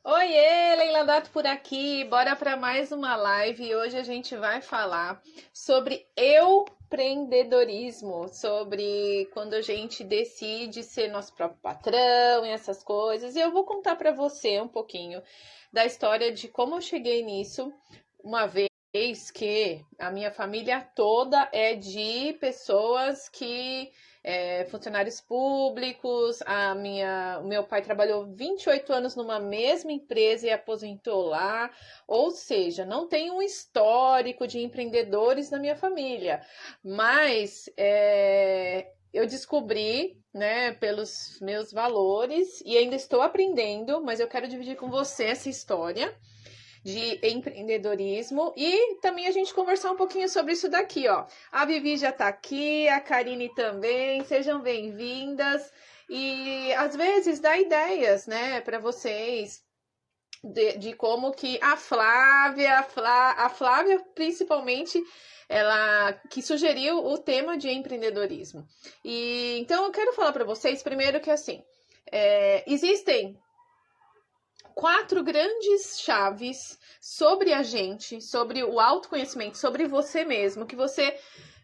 Oiê, Leila Dato por aqui. Bora para mais uma live e hoje a gente vai falar sobre empreendedorismo, sobre quando a gente decide ser nosso próprio patrão e essas coisas. E eu vou contar para você um pouquinho da história de como eu cheguei nisso, uma vez que a minha família toda é de pessoas que funcionários públicos. O meu pai trabalhou 28 anos numa mesma empresa e aposentou lá, ou seja, não tem um histórico de empreendedores na minha família, mas eu descobri, né, pelos meus valores e ainda estou aprendendo, mas eu quero dividir com você essa história de empreendedorismo e também a gente conversar um pouquinho sobre isso daqui, ó. A Vivi já tá aqui, a Karine também, sejam bem-vindas. E às vezes dá ideias, né, para vocês de como que a Flávia principalmente, ela que sugeriu o tema de empreendedorismo. E então eu quero falar para vocês primeiro que assim, existem quatro grandes chaves sobre a gente, sobre o autoconhecimento, sobre você mesmo, que você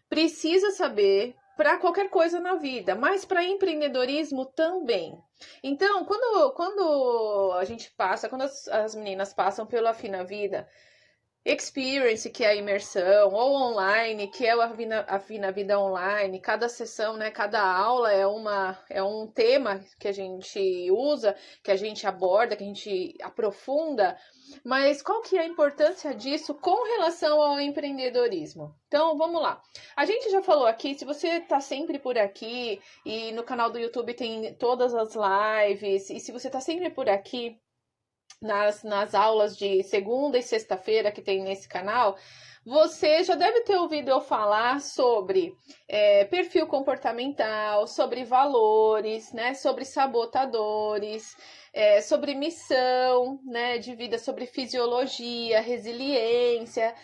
precisa saber para qualquer coisa na vida, mas para empreendedorismo também. Então, quando a gente passa, quando as meninas passam pelo Afina Vida, Experience, que é a imersão, ou online, que é o Afina Vida Online. Cada sessão, né, cada aula é um tema que a gente usa, que a gente aborda, que a gente aprofunda. Mas qual que é a importância disso com relação ao empreendedorismo? Então, vamos lá. A gente já falou aqui, se você está sempre por aqui, e no canal do YouTube tem todas as lives, e se você está sempre por aqui, nas aulas de segunda e sexta-feira que tem nesse canal, você já deve ter ouvido eu falar sobre perfil comportamental, sobre valores, né, sobre sabotadores, sobre missão, né, de vida, sobre fisiologia, resiliência,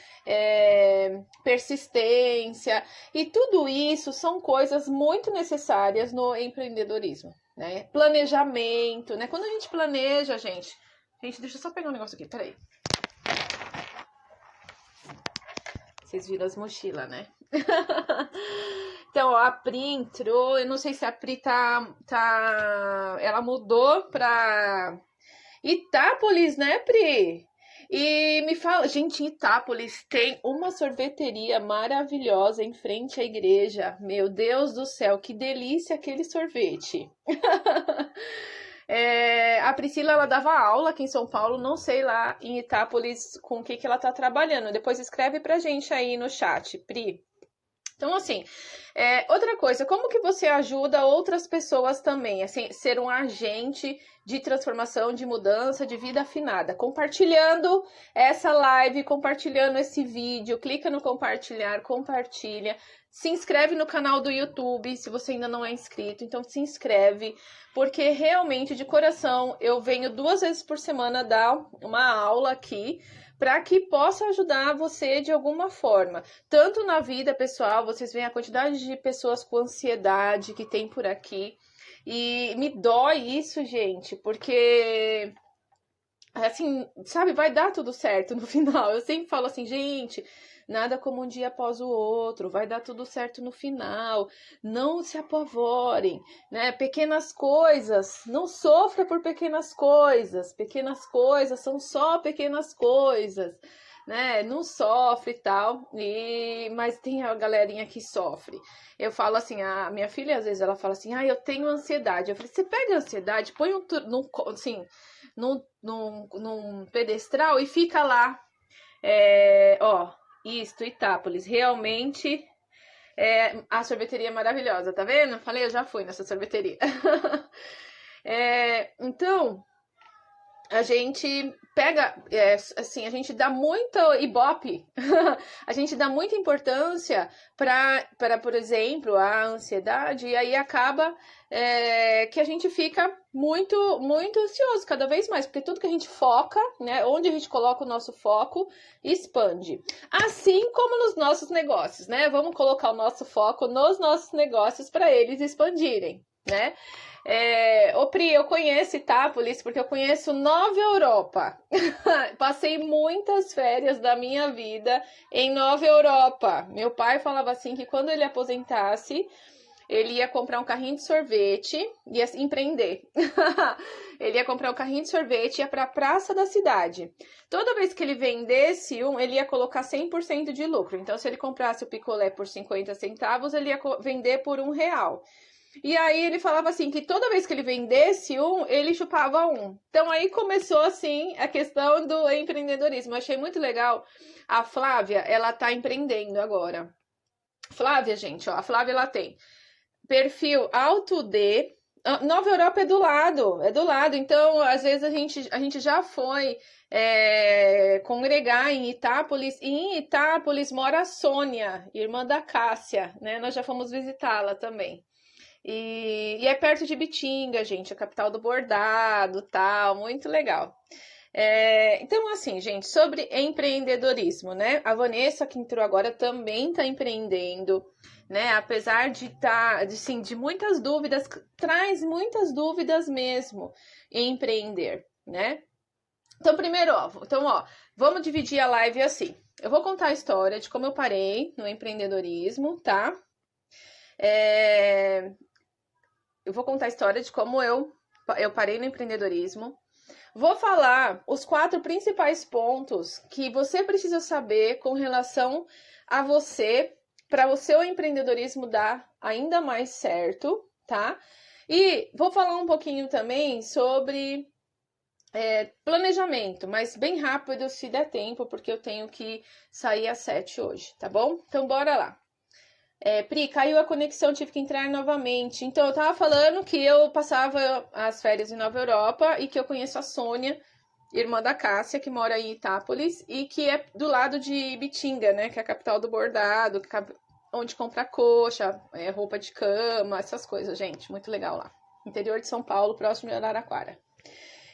persistência, e tudo isso são coisas muito necessárias no empreendedorismo, né? Planejamento, né? Quando a gente planeja, gente, deixa eu só pegar um negócio aqui, peraí. Vocês viram as mochilas, né? Então, ó, a Pri entrou. Eu não sei se a Pri ela mudou pra Itápolis, né, Pri? E me fala, gente, em Itápolis tem uma sorveteria maravilhosa em frente à igreja. Meu Deus do céu, que delícia aquele sorvete. A Priscila, ela dava aula aqui em São Paulo, não sei lá em Itápolis com o que ela tá trabalhando. Depois escreve pra gente aí no chat, Pri. Então, assim, outra coisa, como que você ajuda outras pessoas também, assim, ser um agente de transformação, de mudança, de vida afinada? Compartilhando essa live, compartilhando esse vídeo, clica no compartilhar, compartilha, se inscreve no canal do YouTube, se você ainda não é inscrito, então se inscreve, porque realmente, de coração, eu venho 2 vezes por semana dar uma aula aqui, para que possa ajudar você de alguma forma. Tanto na vida pessoal, vocês veem a quantidade de pessoas com ansiedade que tem por aqui. E me dói isso, gente, porque assim, sabe, vai dar tudo certo no final. Eu sempre falo assim, gente, nada como um dia após o outro, vai dar tudo certo no final. Não se apavorem, né? Pequenas coisas, não sofra por pequenas coisas. Pequenas coisas são só pequenas coisas, né? Não sofre e tal. Mas tem a galerinha que sofre. Eu falo assim, a minha filha às vezes ela fala assim: "Ah, eu tenho ansiedade". Eu falei: "Você pega a ansiedade, põe assim, num pedestral e fica lá, ó, isto, Itápolis, realmente a sorveteria é maravilhosa, tá vendo? Falei, eu já fui nessa sorveteria. Então, a gente pega, assim, a gente dá muita ibope, a gente dá muita importância para, por exemplo, a ansiedade, e aí acaba que a gente fica muito, muito ansioso cada vez mais, porque tudo que a gente foca, né, onde a gente coloca o nosso foco, expande. Assim como nos nossos negócios, né? Vamos colocar o nosso foco nos nossos negócios para eles expandirem, né? Ô Pri, eu conheço Itápolis porque eu conheço Nova Europa. Passei muitas férias da minha vida em Nova Europa. Meu pai falava assim que quando ele aposentasse, ele ia comprar um carrinho de sorvete, ia empreender. Ele ia comprar um carrinho de sorvete e ia para a praça da cidade. Toda vez que ele vendesse um, ele ia colocar 100% de lucro. Então, se ele comprasse o picolé por 50 centavos, ele ia vender por R$ 1. E aí ele falava assim que toda vez que ele vendesse um, ele chupava um. Então aí começou assim a questão do empreendedorismo. Eu achei muito legal. A Flávia, ela tá empreendendo agora. Flávia, gente, ó, a Flávia ela tem perfil alto D. Nova Europa é do lado, é do lado. Então, às vezes a gente já foi congregar em Itápolis, e em Itápolis mora a Sônia, irmã da Cássia, né? Nós já fomos visitá-la também. E é perto de Bitinga, gente, a capital do bordado, tal, muito legal. Então, assim, gente, sobre empreendedorismo, né? A Vanessa, que entrou agora, também está empreendendo, né? Apesar de muitas dúvidas, traz muitas dúvidas mesmo em empreender, né? Então, primeiro, vamos dividir a live assim. Eu vou contar a história de como eu parei no empreendedorismo, tá? Eu vou contar a história de como eu parei no empreendedorismo. Vou falar os 4 principais pontos que você precisa saber com relação a você, para o seu empreendedorismo dar ainda mais certo, tá? E vou falar um pouquinho também sobre planejamento, mas bem rápido se der tempo, porque eu tenho que sair às 7 hoje, tá bom? Então, bora lá. Pri, caiu a conexão, tive que entrar novamente. Então, eu tava falando que eu passava as férias em Nova Europa e que eu conheço a Sônia, irmã da Cássia, que mora em Itápolis e que é do lado de Bitinga, né? Que é a capital do bordado, onde compra coxa, roupa de cama, essas coisas, gente. Muito legal lá. Interior de São Paulo, próximo de Araraquara.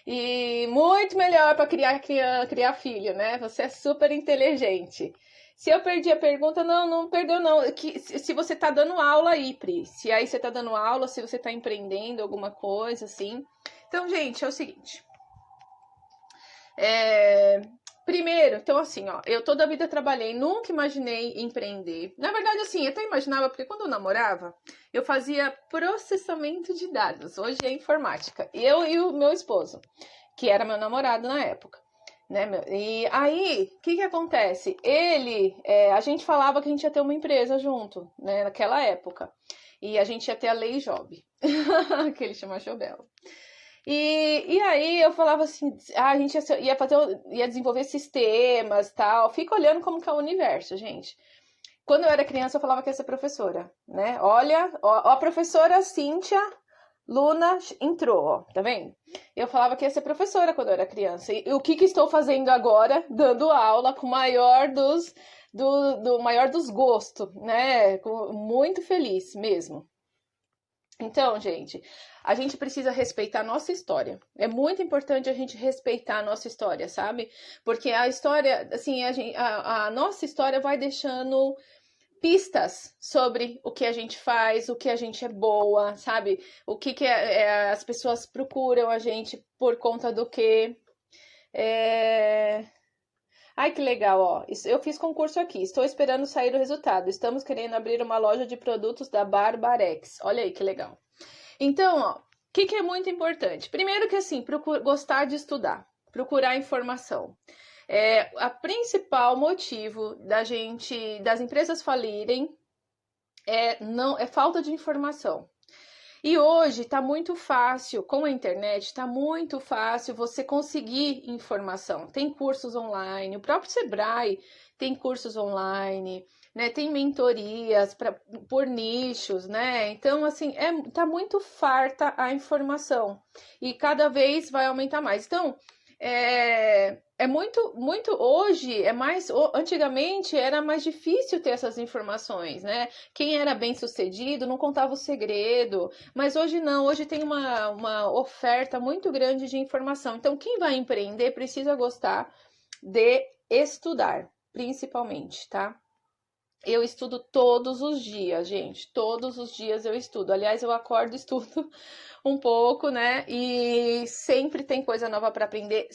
E muito melhor para criar filho, né? Você é super inteligente. Se eu perdi a pergunta, não perdeu não. Se você tá dando aula aí, Pri. Se aí você tá dando aula, se você tá empreendendo alguma coisa, assim. Então, gente, é o seguinte. Primeiro, então assim, ó, eu toda a vida trabalhei, nunca imaginei empreender. Na verdade, assim, eu até imaginava, porque quando eu namorava, eu fazia processamento de dados. Hoje é informática. Eu e o meu esposo, que era meu namorado na época. Né? E aí, o que acontece? A gente falava que a gente ia ter uma empresa junto, né? Naquela época. E a gente ia ter a Lei Job, que ele chama Jobel. E aí eu falava assim, a gente ia desenvolver sistemas, tal. Fica olhando como que é o universo, gente. Quando eu era criança, eu falava que ia ser professora, né? Olha, ó, a professora Cíntia Luna entrou, ó, tá vendo? Eu falava que ia ser professora quando eu era criança. E o que estou fazendo agora? Dando aula com o maior do maior dos gostos, né? Muito feliz mesmo. Então, gente, a gente precisa respeitar a nossa história. É muito importante a gente respeitar a nossa história, sabe? Porque a história, assim, a nossa história vai deixando pistas sobre o que a gente faz, o que a gente é boa, sabe? O que as pessoas procuram a gente por conta do quê. Ai, que legal, ó. Eu fiz concurso aqui. Estou esperando sair o resultado. Estamos querendo abrir uma loja de produtos da Barbarex. Olha aí que legal. Então, ó, o que é muito importante? Primeiro que assim, gostar de estudar, procurar informação. A principal motivo das empresas falirem é falta de informação. E hoje está muito fácil, com a internet, está muito fácil você conseguir informação. Tem cursos online, o próprio Sebrae tem cursos online, né? Tem mentorias por nichos, né? Então, assim, tá muito farta a informação e cada vez vai aumentar mais. Então, muito hoje, antigamente era mais difícil ter essas informações, né? Quem era bem sucedido não contava o segredo, mas hoje não, hoje tem uma oferta muito grande de informação. Então, quem vai empreender precisa gostar de estudar, principalmente, tá? Eu estudo todos os dias, gente. Todos os dias eu estudo. Aliás, eu acordo e estudo um pouco, né? E sempre tem coisa nova para aprender.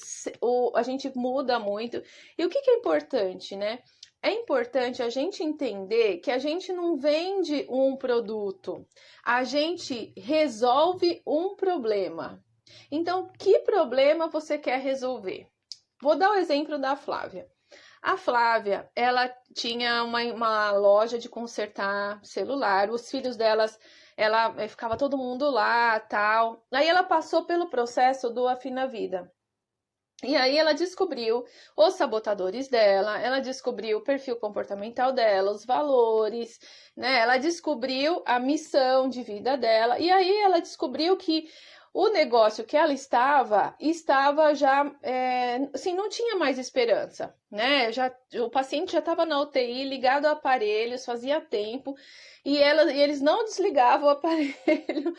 A gente muda muito. E o que é importante, né? É importante a gente entender que a gente não vende um produto, a gente resolve um problema. Então, que problema você quer resolver? Vou dar o exemplo da Flávia. A Flávia, ela tinha uma loja de consertar celular, os filhos delas, ela ficava todo mundo lá, tal. Aí ela passou pelo processo do Afina Vida. E aí ela descobriu os sabotadores dela, ela descobriu o perfil comportamental dela, os valores, né? Ela descobriu a missão de vida dela. E aí ela descobriu que o negócio que ela estava já, assim, não tinha mais esperança, né? O paciente já estava na UTI, ligado a aparelhos, fazia tempo, e eles não desligavam o aparelho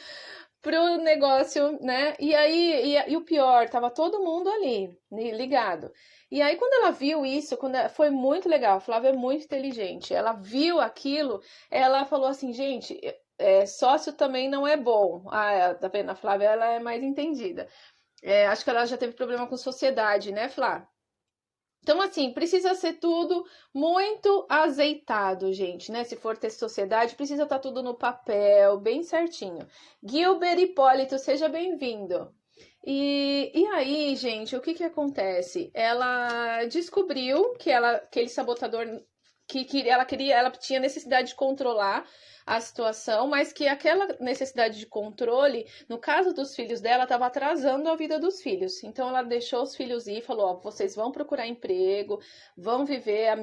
pro negócio, né? E aí, e o pior, tava todo mundo ali, ligado. E aí, quando ela viu isso, foi muito legal, a Flávia é muito inteligente. Ela viu aquilo, ela falou assim, gente, sócio também não é bom. Ah, tá vendo? A Flávia, ela é mais entendida. Acho que ela já teve problema com sociedade, né, Flá? Então, assim, precisa ser tudo muito azeitado, gente, né? Se for ter sociedade, precisa estar tudo no papel, bem certinho. Gilbert Hipólito, seja bem-vindo. E aí, gente, o que acontece? Ela descobriu que aquele sabotador ela tinha necessidade de controlar a situação, mas que aquela necessidade de controle, no caso dos filhos dela, estava atrasando a vida dos filhos. Então ela deixou os filhos ir e falou: ó, vocês vão procurar emprego, vão viver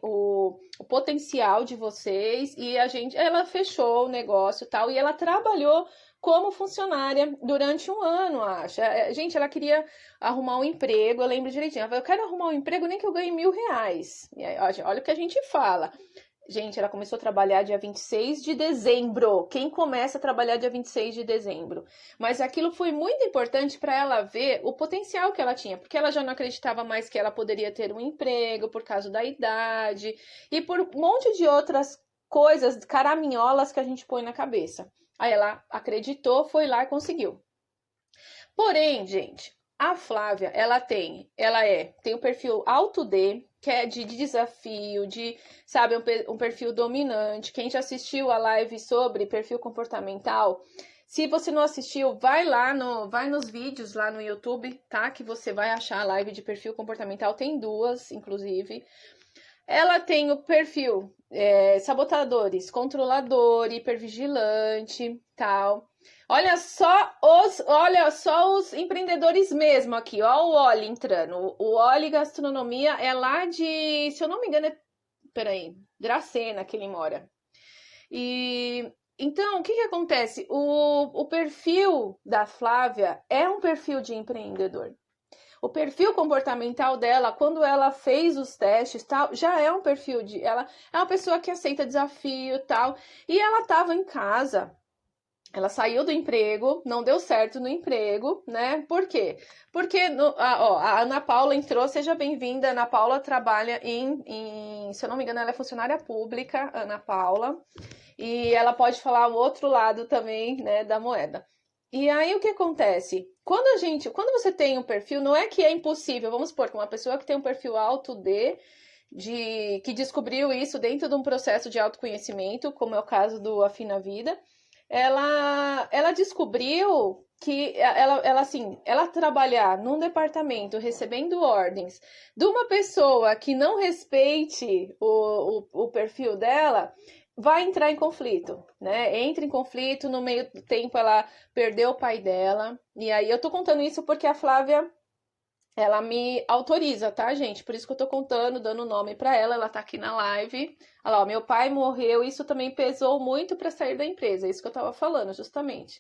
o potencial de vocês, e ela fechou o negócio e tal, e ela trabalhou como funcionária durante um ano, acho. Gente, ela queria arrumar um emprego, eu lembro direitinho. Ela falou, eu quero arrumar um emprego nem que eu ganhe R$ 1.000. E aí, olha o que a gente fala. Gente, ela começou a trabalhar dia 26 de dezembro. Quem começa a trabalhar dia 26 de dezembro? Mas aquilo foi muito importante para ela ver o potencial que ela tinha, porque ela já não acreditava mais que ela poderia ter um emprego por causa da idade e por um monte de outras coisas, caraminholas que a gente põe na cabeça. Aí ela acreditou, foi lá e conseguiu. Porém, gente, a Flávia, tem o perfil alto D, que é de desafio, sabe, um perfil dominante. Quem já assistiu a live sobre perfil comportamental, se você não assistiu, vai nos vídeos lá no YouTube, tá? Que você vai achar a live de perfil comportamental, tem duas, inclusive. Ela tem o perfil sabotadores, controlador, hipervigilante, tal. Olha só os empreendedores mesmo aqui, ó, o Oli entrando. O Oli Gastronomia é lá de, se eu não me engano, peraí, Dracena que ele mora. E então, o que acontece? O perfil da Flávia é um perfil de empreendedor. O perfil comportamental dela, quando ela fez os testes, tal, já é um perfil ela é uma pessoa que aceita desafio, tal. E ela estava em casa. Ela saiu do emprego, não deu certo no emprego, né? Por quê? Porque a Ana Paula entrou, seja bem-vinda. A Ana Paula trabalha se eu não me engano, ela é funcionária pública, Ana Paula. E ela pode falar o outro lado também, né, da moeda. E aí o que acontece? Quando você tem um perfil, não é que é impossível, vamos supor que uma pessoa que tem um perfil alto que descobriu isso dentro de um processo de autoconhecimento, como é o caso do Afina Vida, ela descobriu que ela trabalhar num departamento recebendo ordens de uma pessoa que não respeite o perfil dela, vai entrar em conflito, né? Entra em conflito, no meio do tempo ela perdeu o pai dela. E aí eu tô contando isso porque a Flávia, ela me autoriza, tá, gente? Por isso que eu tô contando, dando nome para ela tá aqui na live. Olha lá, ó, meu pai morreu, isso também pesou muito para sair da empresa, isso que eu tava falando, justamente.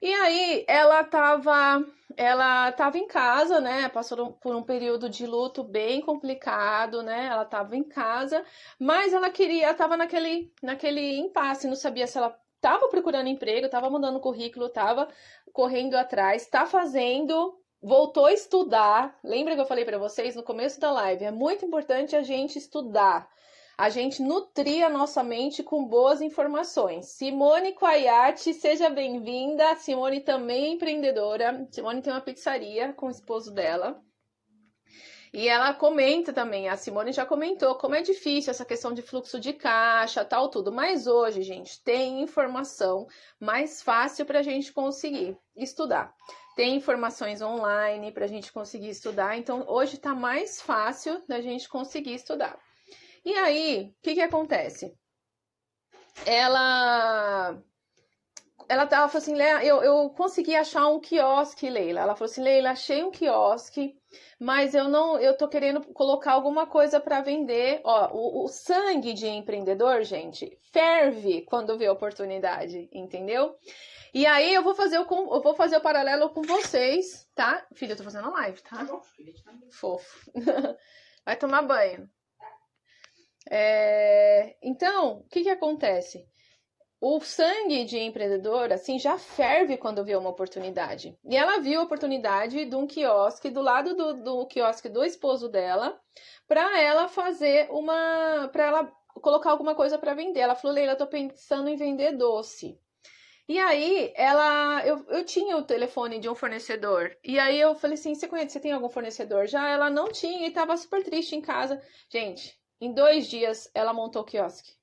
E aí ela tava em casa, né? Passou por um período de luto bem complicado, né? Ela tava em casa, mas tava naquele impasse, não sabia se ela tava procurando emprego, tava mandando currículo, tava correndo atrás, tá fazendo, voltou a estudar. Lembra que eu falei para vocês no começo da live? É muito importante a gente estudar. a gente nutrir a nossa mente com boas informações. Simone Quaiati, seja bem-vinda. Simone também é empreendedora. Simone tem uma pizzaria com o esposo dela. E ela comenta também, a Simone já comentou como é difícil essa questão de fluxo de caixa, tal, tudo. Mas hoje, gente, tem informação mais fácil para a gente conseguir estudar. Tem informações online para a gente conseguir estudar. Então, hoje está mais fácil da gente conseguir estudar. E aí, o que acontece? Ela falou assim, eu consegui achar um quiosque, Leila. Ela falou assim, Leila, achei um quiosque, mas eu tô querendo colocar alguma coisa para vender. Ó, o sangue de empreendedor, gente, ferve quando vê oportunidade, entendeu? E aí eu vou fazer o paralelo com vocês, tá? Filho, eu tô fazendo a live, tá? Fofo. Vai tomar banho. Então, o que acontece? O sangue de empreendedor, assim, já ferve quando vê uma oportunidade. E ela viu a oportunidade de um quiosque do lado do quiosque do esposo dela, para ela fazer para ela colocar alguma coisa para vender. Ela falou, Leila, eu tô pensando em vender doce. E aí, eu tinha o telefone de um fornecedor. E aí eu falei assim, você tem algum fornecedor? Já ela não tinha e tava super triste em casa. Gente, em 2 dias ela montou o quiosque.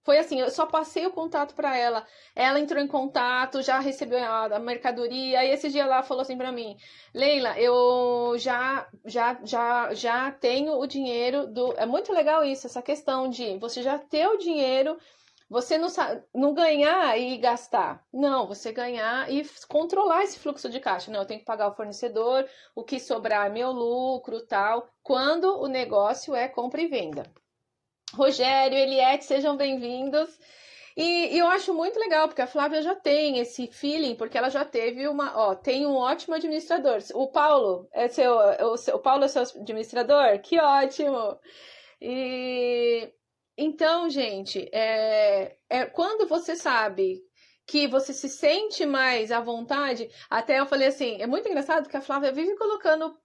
Foi assim, eu só passei o contato para ela. Ela entrou em contato, já recebeu a mercadoria. E esse dia ela falou assim para mim, Leila, eu já tenho o dinheiro do. É muito legal isso, essa questão de você já ter o dinheiro, você não ganhar e gastar. Não, você ganhar e controlar esse fluxo de caixa. Não, eu tenho que pagar o fornecedor, o que sobrar é meu lucro, tal. Quando o negócio é compra e venda. Rogério, Eliette, sejam bem-vindos. E eu acho muito legal, porque a Flávia já tem esse feeling, porque ela já teve tem um ótimo administrador. O Paulo o Paulo é seu administrador? Que ótimo! Então, gente, quando você sabe que você se sente mais à vontade, até eu falei assim, é muito engraçado que a Flávia vive colocando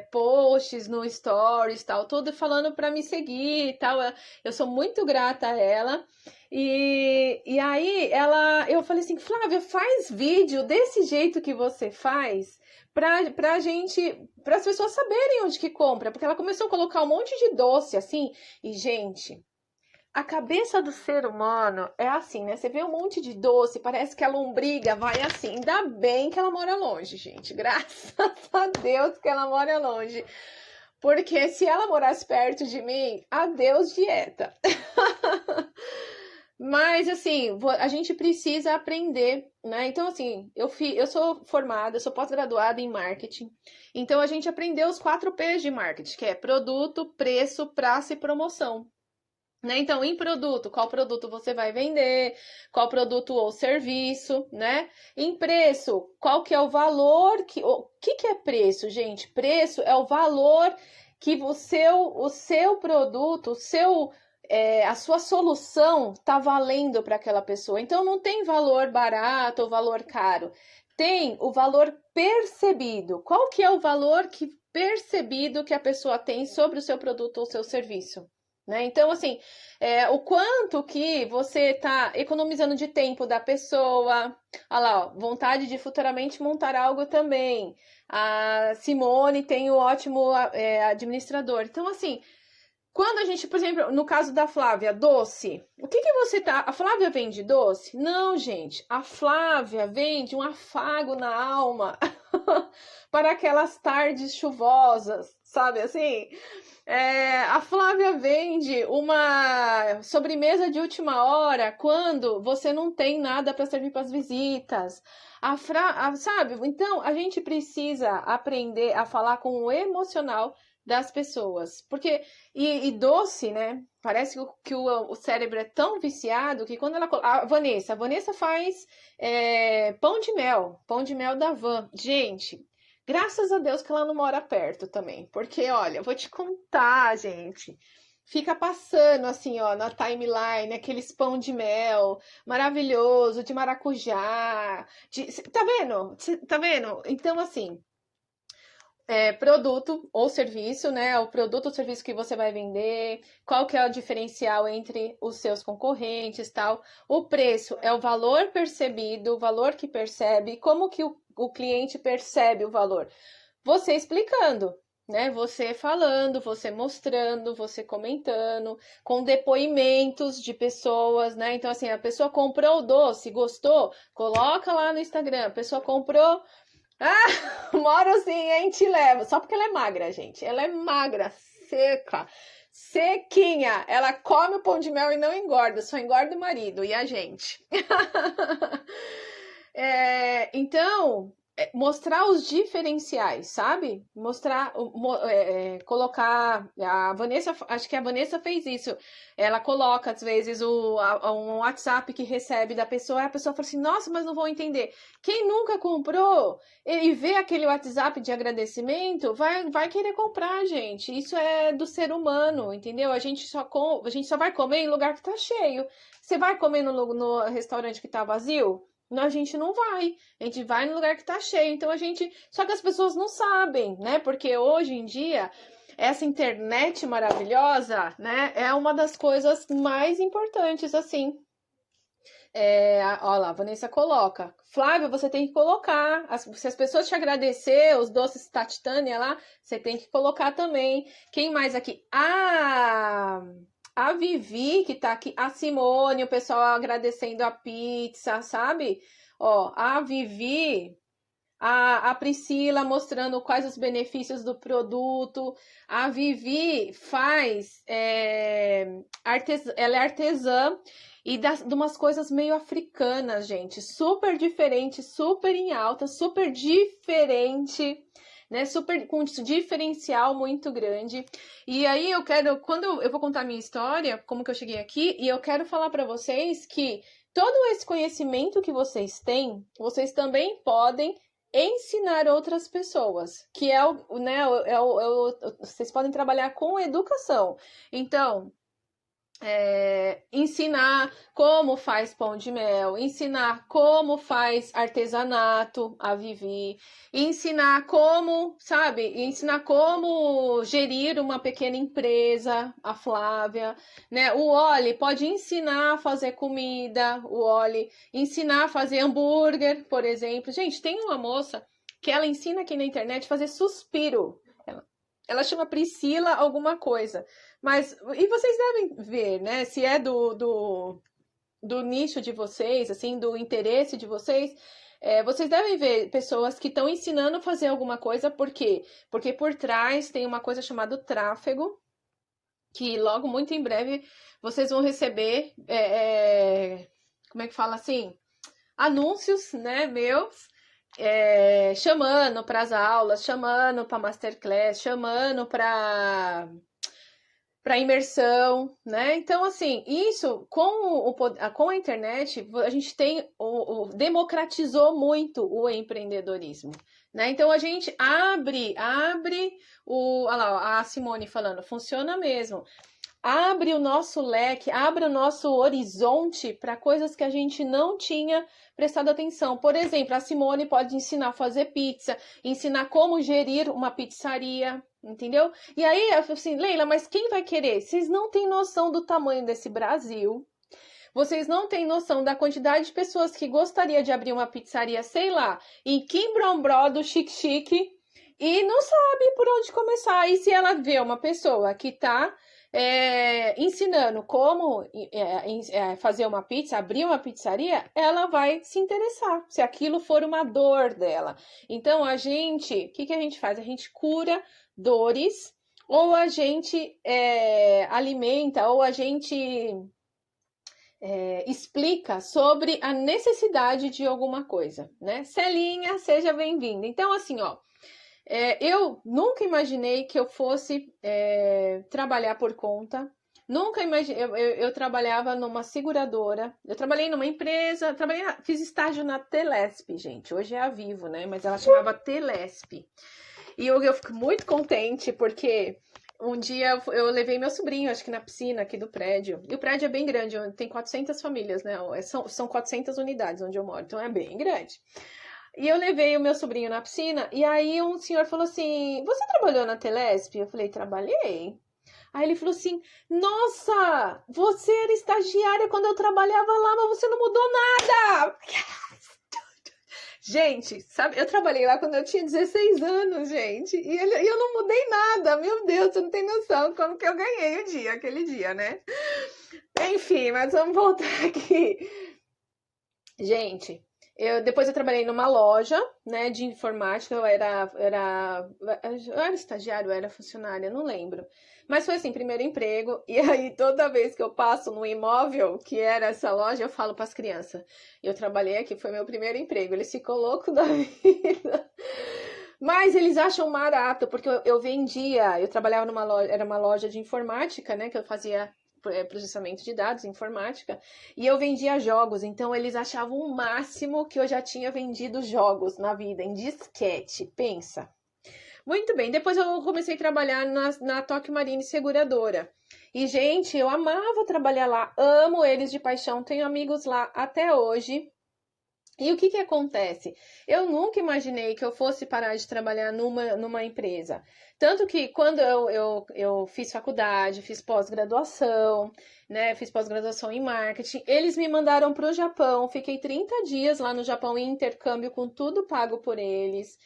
posts no stories, tal, tudo falando para me seguir e tal. Eu sou muito grata a ela. E aí eu falei assim, Flávia, faz vídeo desse jeito que você faz pra gente, para as pessoas saberem onde que compra, porque ela começou a colocar um monte de doce assim, e gente, a cabeça do ser humano é assim, né? Você vê um monte de doce, parece que a lombriga vai assim. Ainda bem que ela mora longe, gente. Graças a Deus que ela mora longe. Porque se ela morasse perto de mim, adeus dieta. Mas, assim, a gente precisa aprender, né? Então, assim, eu sou formada, eu sou pós-graduada em marketing. Então, a gente aprendeu os 4 P's de marketing, que é produto, preço, praça e promoção. Né? Então, em produto, qual produto você vai vender, qual produto ou serviço, né? Em preço, qual que é o valor, o que é preço, gente? Preço é o valor que o seu produto, a sua solução está valendo para aquela pessoa. Então, não tem valor barato ou valor caro, tem o valor percebido. Qual que é o valor percebido que a pessoa tem sobre o seu produto ou seu serviço? Né? Então, assim, o quanto que você está economizando de tempo da pessoa. Olha lá, ó, vontade de futuramente montar algo também. A Simone tem o ótimo administrador. Então, assim, quando a gente, por exemplo, no caso da Flávia, doce, o que você tá... A Flávia vende doce? Não, gente. A Flávia vende um afago na alma para aquelas tardes chuvosas, sabe assim? A Flávia vende uma sobremesa de última hora quando você não tem nada para servir para as visitas. Sabe? Então, a gente precisa aprender a falar com o emocional das pessoas. Porque, e doce, né? Parece que o cérebro é tão viciado que quando ela... A Vanessa faz pão de mel da Van. Gente... Graças a Deus que ela não mora perto também. Porque, olha, eu vou te contar, gente. Fica passando assim, ó, na timeline, aqueles pão de mel maravilhoso, de maracujá. Tá vendo? Tá vendo? Então, assim, produto ou serviço, né? O produto ou serviço que você vai vender, qual que é o diferencial entre os seus concorrentes, tal. O preço é o valor percebido, o valor que percebe, como que o cliente percebe o valor. Você explicando, né? Você falando, você mostrando, você comentando, com depoimentos de pessoas, né? Então, assim, a pessoa comprou o doce, gostou, coloca lá no Instagram. A pessoa comprou. Ah, moro sim, hein? Te levo. Só porque ela é magra, gente. Ela é magra, seca, sequinha. Ela come o pão de mel e não engorda, só engorda o marido e a gente. Então, mostrar os diferenciais, sabe? Mostrar, colocar. A Vanessa, acho que a Vanessa fez isso. Ela coloca, às vezes, um WhatsApp que recebe da pessoa, e a pessoa fala assim: nossa, mas não vou entender. Quem nunca comprou e vê aquele WhatsApp de agradecimento, vai querer comprar, gente. Isso é do ser humano, entendeu? A gente só vai comer em lugar que tá cheio. Você vai comer no restaurante que tá vazio? Não, a gente não vai. A gente vai no lugar que tá cheio. Então a gente. Só que as pessoas não sabem, né? Porque hoje em dia, essa internet maravilhosa, né? É uma das coisas mais importantes, assim. Olha lá, a Vanessa coloca. Flávia, você tem que colocar. Se as pessoas te agradecer, os doces Tatitânia lá, você tem que colocar também. Quem mais aqui? A Vivi, que tá aqui, a Simone, o pessoal agradecendo a pizza, sabe? Ó, a Vivi, a Priscila mostrando quais os benefícios do produto. A Vivi faz, ela é artesã e de umas coisas meio africanas, gente. Super diferente, super em alta, super diferente, né? Super com um diferencial muito grande. E aí quando eu vou contar a minha história, como que eu cheguei aqui, e eu quero falar para vocês que todo esse conhecimento que vocês têm, vocês também podem ensinar outras pessoas, que né, vocês podem trabalhar com educação. Então, ensinar como faz pão de mel, ensinar como faz artesanato, a Vivi, ensinar como, sabe, ensinar como gerir uma pequena empresa, a Flávia, né? O Oli pode ensinar a fazer comida, o Oli ensinar a fazer hambúrguer, por exemplo. Gente, tem uma moça que ela ensina aqui na internet a fazer suspiro. Ela chama Priscila alguma coisa. Mas, e vocês devem ver, né? Se é do nicho de vocês, assim, do interesse de vocês, vocês devem ver pessoas que estão ensinando a fazer alguma coisa, por quê? Porque por trás tem uma coisa chamada tráfego, que logo, muito em breve, vocês vão receber, como é que fala assim? Anúncios, né, meus, chamando para as aulas, chamando para masterclass, chamando para imersão, né? Então, assim, isso com a internet, a gente democratizou muito o empreendedorismo, né? Então, a gente abre olha lá, a Simone falando, funciona mesmo. Abre o nosso leque, abre o nosso horizonte para coisas que a gente não tinha prestado atenção. Por exemplo, a Simone pode ensinar a fazer pizza, ensinar como gerir uma pizzaria, entendeu? E aí, eu falo assim, Leila, mas quem vai querer? Vocês não têm noção do tamanho desse Brasil. Vocês não têm noção da quantidade de pessoas que gostaria de abrir uma pizzaria, sei lá, em Quimbrombro do Chique-Chique e não sabe por onde começar. E se ela vê uma pessoa que está ensinando como fazer uma pizza, abrir uma pizzaria, ela vai se interessar, se aquilo for uma dor dela. Então, o que a gente faz? A gente cura dores, ou a gente alimenta, ou a gente explica sobre a necessidade de alguma coisa, né? Celinha, seja bem-vinda. Então, assim, ó, eu nunca imaginei que eu fosse trabalhar por conta. Nunca imaginei. Eu trabalhava numa seguradora. Eu trabalhei numa empresa. Fiz estágio na Telesp, gente. Hoje é a Vivo, né? Mas ela chamava Telesp. E eu fico muito contente porque um dia eu levei meu sobrinho, acho que na piscina aqui do prédio. E o prédio é bem grande, tem 400 famílias, né? São 400 unidades onde eu moro, então é bem grande. E eu levei o meu sobrinho na piscina, e aí um senhor falou assim: Você trabalhou na Telesp? Eu falei: Trabalhei. Aí ele falou assim: Nossa, você era estagiária quando eu trabalhava lá, mas você não mudou nada. Gente, sabe, eu trabalhei lá quando eu tinha 16 anos, gente, e eu não mudei nada. Meu Deus, você não tem noção como que eu ganhei aquele dia, né? Enfim, mas vamos voltar aqui. Gente, depois eu trabalhei numa loja, né, de informática, eu era estagiário, eu era funcionária, não lembro. Mas foi assim, primeiro emprego, e aí toda vez que eu passo no imóvel, que era essa loja, eu falo para as crianças, eu trabalhei aqui, foi meu primeiro emprego, eles ficam loucos da vida. Mas eles acham barato, porque eu vendia, eu trabalhava numa loja, era uma loja de informática, né, que eu fazia processamento de dados, informática, e eu vendia jogos, então eles achavam o máximo que eu já tinha vendido jogos na vida, em disquete, pensa. Muito bem, depois eu comecei a trabalhar na Tóquio Marine Seguradora. E, gente, eu amava trabalhar lá, amo eles de paixão, tenho amigos lá até hoje. E o que acontece? Eu nunca imaginei que eu fosse parar de trabalhar numa empresa. Tanto que quando eu fiz faculdade, fiz pós-graduação, né? Fiz pós-graduação em marketing, eles me mandaram para o Japão. Fiquei 30 dias lá no Japão em intercâmbio com tudo pago por eles.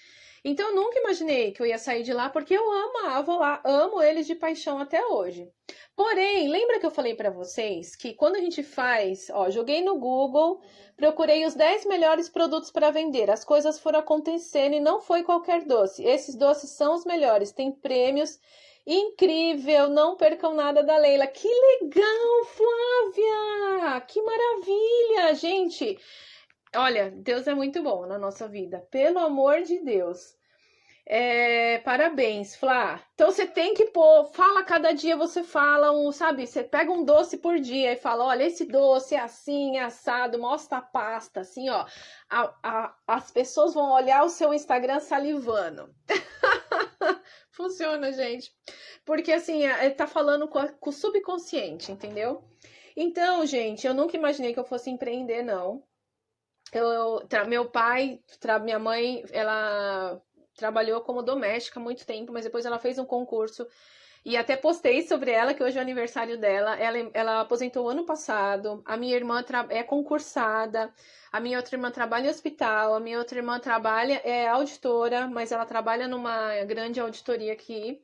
Então eu nunca imaginei que eu ia sair de lá porque eu amava lá, amo eles de paixão até hoje. Porém, lembra que eu falei para vocês que quando a gente faz, ó, joguei no Google, procurei os 10 melhores produtos para vender. As coisas foram acontecendo e não foi qualquer doce. Esses doces são os melhores, tem prêmios. Incrível, não percam nada da Leila. Que legal, Flávia! Que maravilha, gente! Olha, Deus é muito bom na nossa vida, pelo amor de Deus. Parabéns, Flá. Então você tem que pôr, fala cada dia, você fala sabe, você pega um doce por dia e fala, olha, esse doce é assim, é assado, mostra a pasta, assim, ó. As pessoas vão olhar o seu Instagram salivando. Funciona, gente. Porque assim, tá falando com o subconsciente, entendeu? Então, gente, eu nunca imaginei que eu fosse empreender, não. Meu pai, minha mãe, ela trabalhou como doméstica há muito tempo, mas depois ela fez um concurso e até postei sobre ela, que hoje é o aniversário dela. Ela aposentou ano passado. A minha irmã é concursada. A minha outra irmã trabalha em hospital. A minha outra irmã é auditora, mas ela trabalha numa grande auditoria aqui.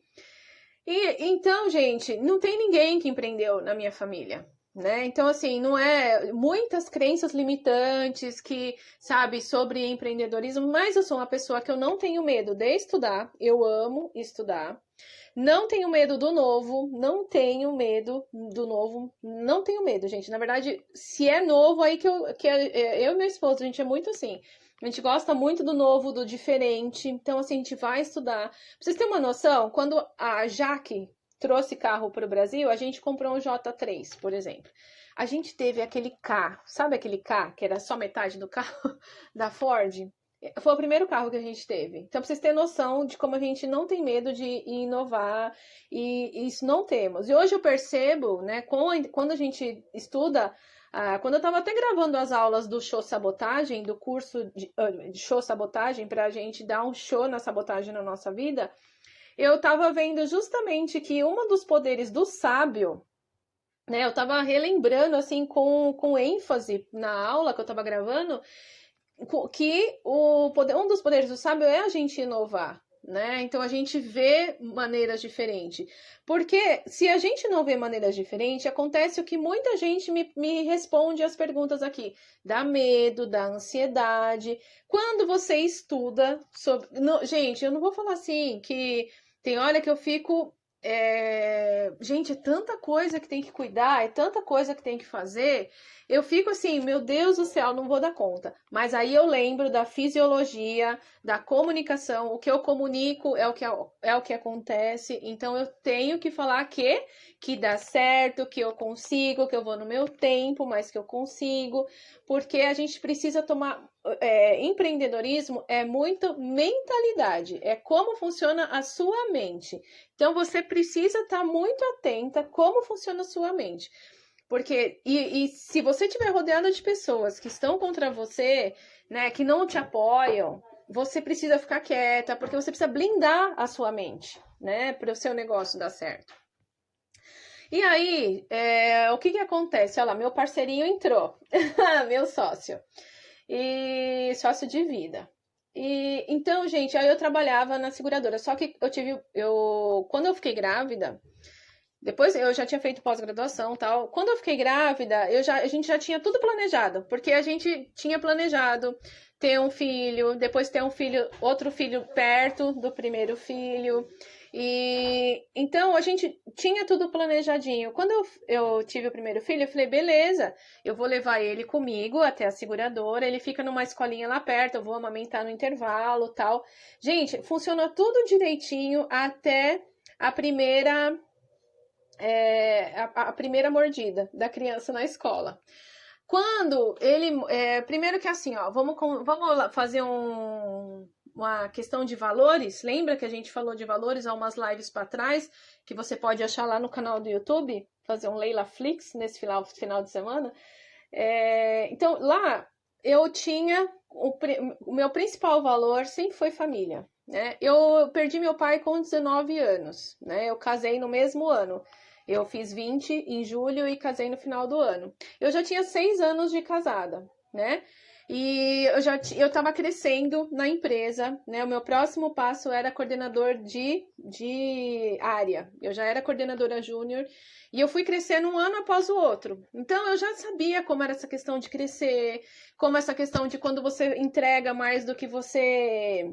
E então, gente, não tem ninguém que empreendeu na minha família. Né? Então, assim, não é muitas crenças limitantes que, sabe, sobre empreendedorismo, mas eu sou uma pessoa que eu não tenho medo de estudar, eu amo estudar, não tenho medo do novo, não tenho medo do novo, não tenho medo, gente. Na verdade, se é novo, aí eu e meu esposo, a gente é muito assim. A gente gosta muito do novo, do diferente. Então, assim, a gente vai estudar. Pra vocês terem uma noção, quando a Jaque trouxe carro para o Brasil, a gente comprou um J3, por exemplo. A gente teve aquele K, sabe aquele K, que era só metade do carro da Ford? Foi o primeiro carro que a gente teve. Então, pra vocês terem noção de como a gente não tem medo de inovar, e isso não temos. E hoje eu percebo, né, quando a gente estuda, quando eu estava até gravando as aulas do show sabotagem, do curso de show sabotagem, para a gente dar um show na sabotagem na nossa vida, eu estava vendo justamente que um dos poderes do sábio, né, eu estava relembrando, assim, com ênfase na aula que eu estava gravando, que um dos poderes do sábio é a gente inovar, né? Então a gente vê maneiras diferentes. Porque se a gente não vê maneiras diferentes, acontece o que muita gente me responde as perguntas aqui. Dá medo, dá ansiedade. Quando você estuda sobre. Gente, eu não vou falar assim que tem hora que eu fico. Gente, é tanta coisa que tem que cuidar, é tanta coisa que tem que fazer. Eu fico assim, meu Deus do céu, não vou dar conta. Mas aí eu lembro da fisiologia, da comunicação. O que eu comunico é o que acontece. Então eu tenho que falar que dá certo, que eu consigo, que eu vou no meu tempo, mas que eu consigo. Porque a gente precisa tomar. Empreendedorismo é muito mentalidade, é como funciona a sua mente. Então você precisa estar muito atenta como funciona a sua mente. Porque, e se você estiver rodeado de pessoas que estão contra você, né, que não te apoiam, você precisa ficar quieta, porque você precisa blindar a sua mente, né, para o seu negócio dar certo. E aí, o que acontece? Olha lá, meu parceirinho entrou, meu sócio, e sócio de vida. E então, gente, aí eu trabalhava na seguradora, só que quando eu fiquei grávida, depois eu já tinha feito pós-graduação e tal. Quando eu fiquei grávida, a gente já tinha tudo planejado, porque a gente tinha planejado ter um filho, depois ter um filho, outro filho perto do primeiro filho. E então a gente tinha tudo planejadinho. Quando eu tive o primeiro filho, eu falei, beleza, eu vou levar ele comigo até a seguradora, ele fica numa escolinha lá perto, eu vou amamentar no intervalo, tal. Gente, funcionou tudo direitinho até a primeira a primeira mordida da criança na escola. Quando ele. Primeiro que assim, ó, vamos fazer uma questão de valores. Lembra que a gente falou de valores há umas lives para trás, que você pode achar lá no canal do YouTube, fazer um Leila Flix nesse final de semana? Então, lá eu tinha. O meu principal valor sempre foi família. Né? Eu perdi meu pai com 19 anos. Né? Eu casei no mesmo ano. Eu fiz 20 em julho e casei no final do ano. Eu já tinha 6 anos de casada, né? E eu estava crescendo na empresa, né? O meu próximo passo era coordenador de área. Eu já era coordenadora júnior e eu fui crescendo um ano após o outro. Então eu já sabia como era essa questão de crescer, como essa questão de quando você entrega mais do que você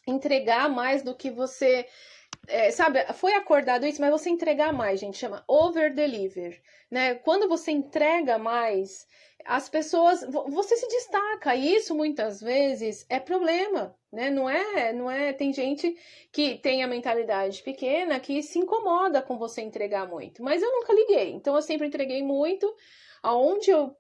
entregar mais do que você sabe, foi acordado isso, mas você entregar mais, gente, chama over-deliver, né? Quando você entrega mais, as pessoas, você se destaca, e isso muitas vezes é problema, né? Não é, tem gente que tem a mentalidade pequena que se incomoda com você entregar muito, mas eu nunca liguei, então eu sempre entreguei muito.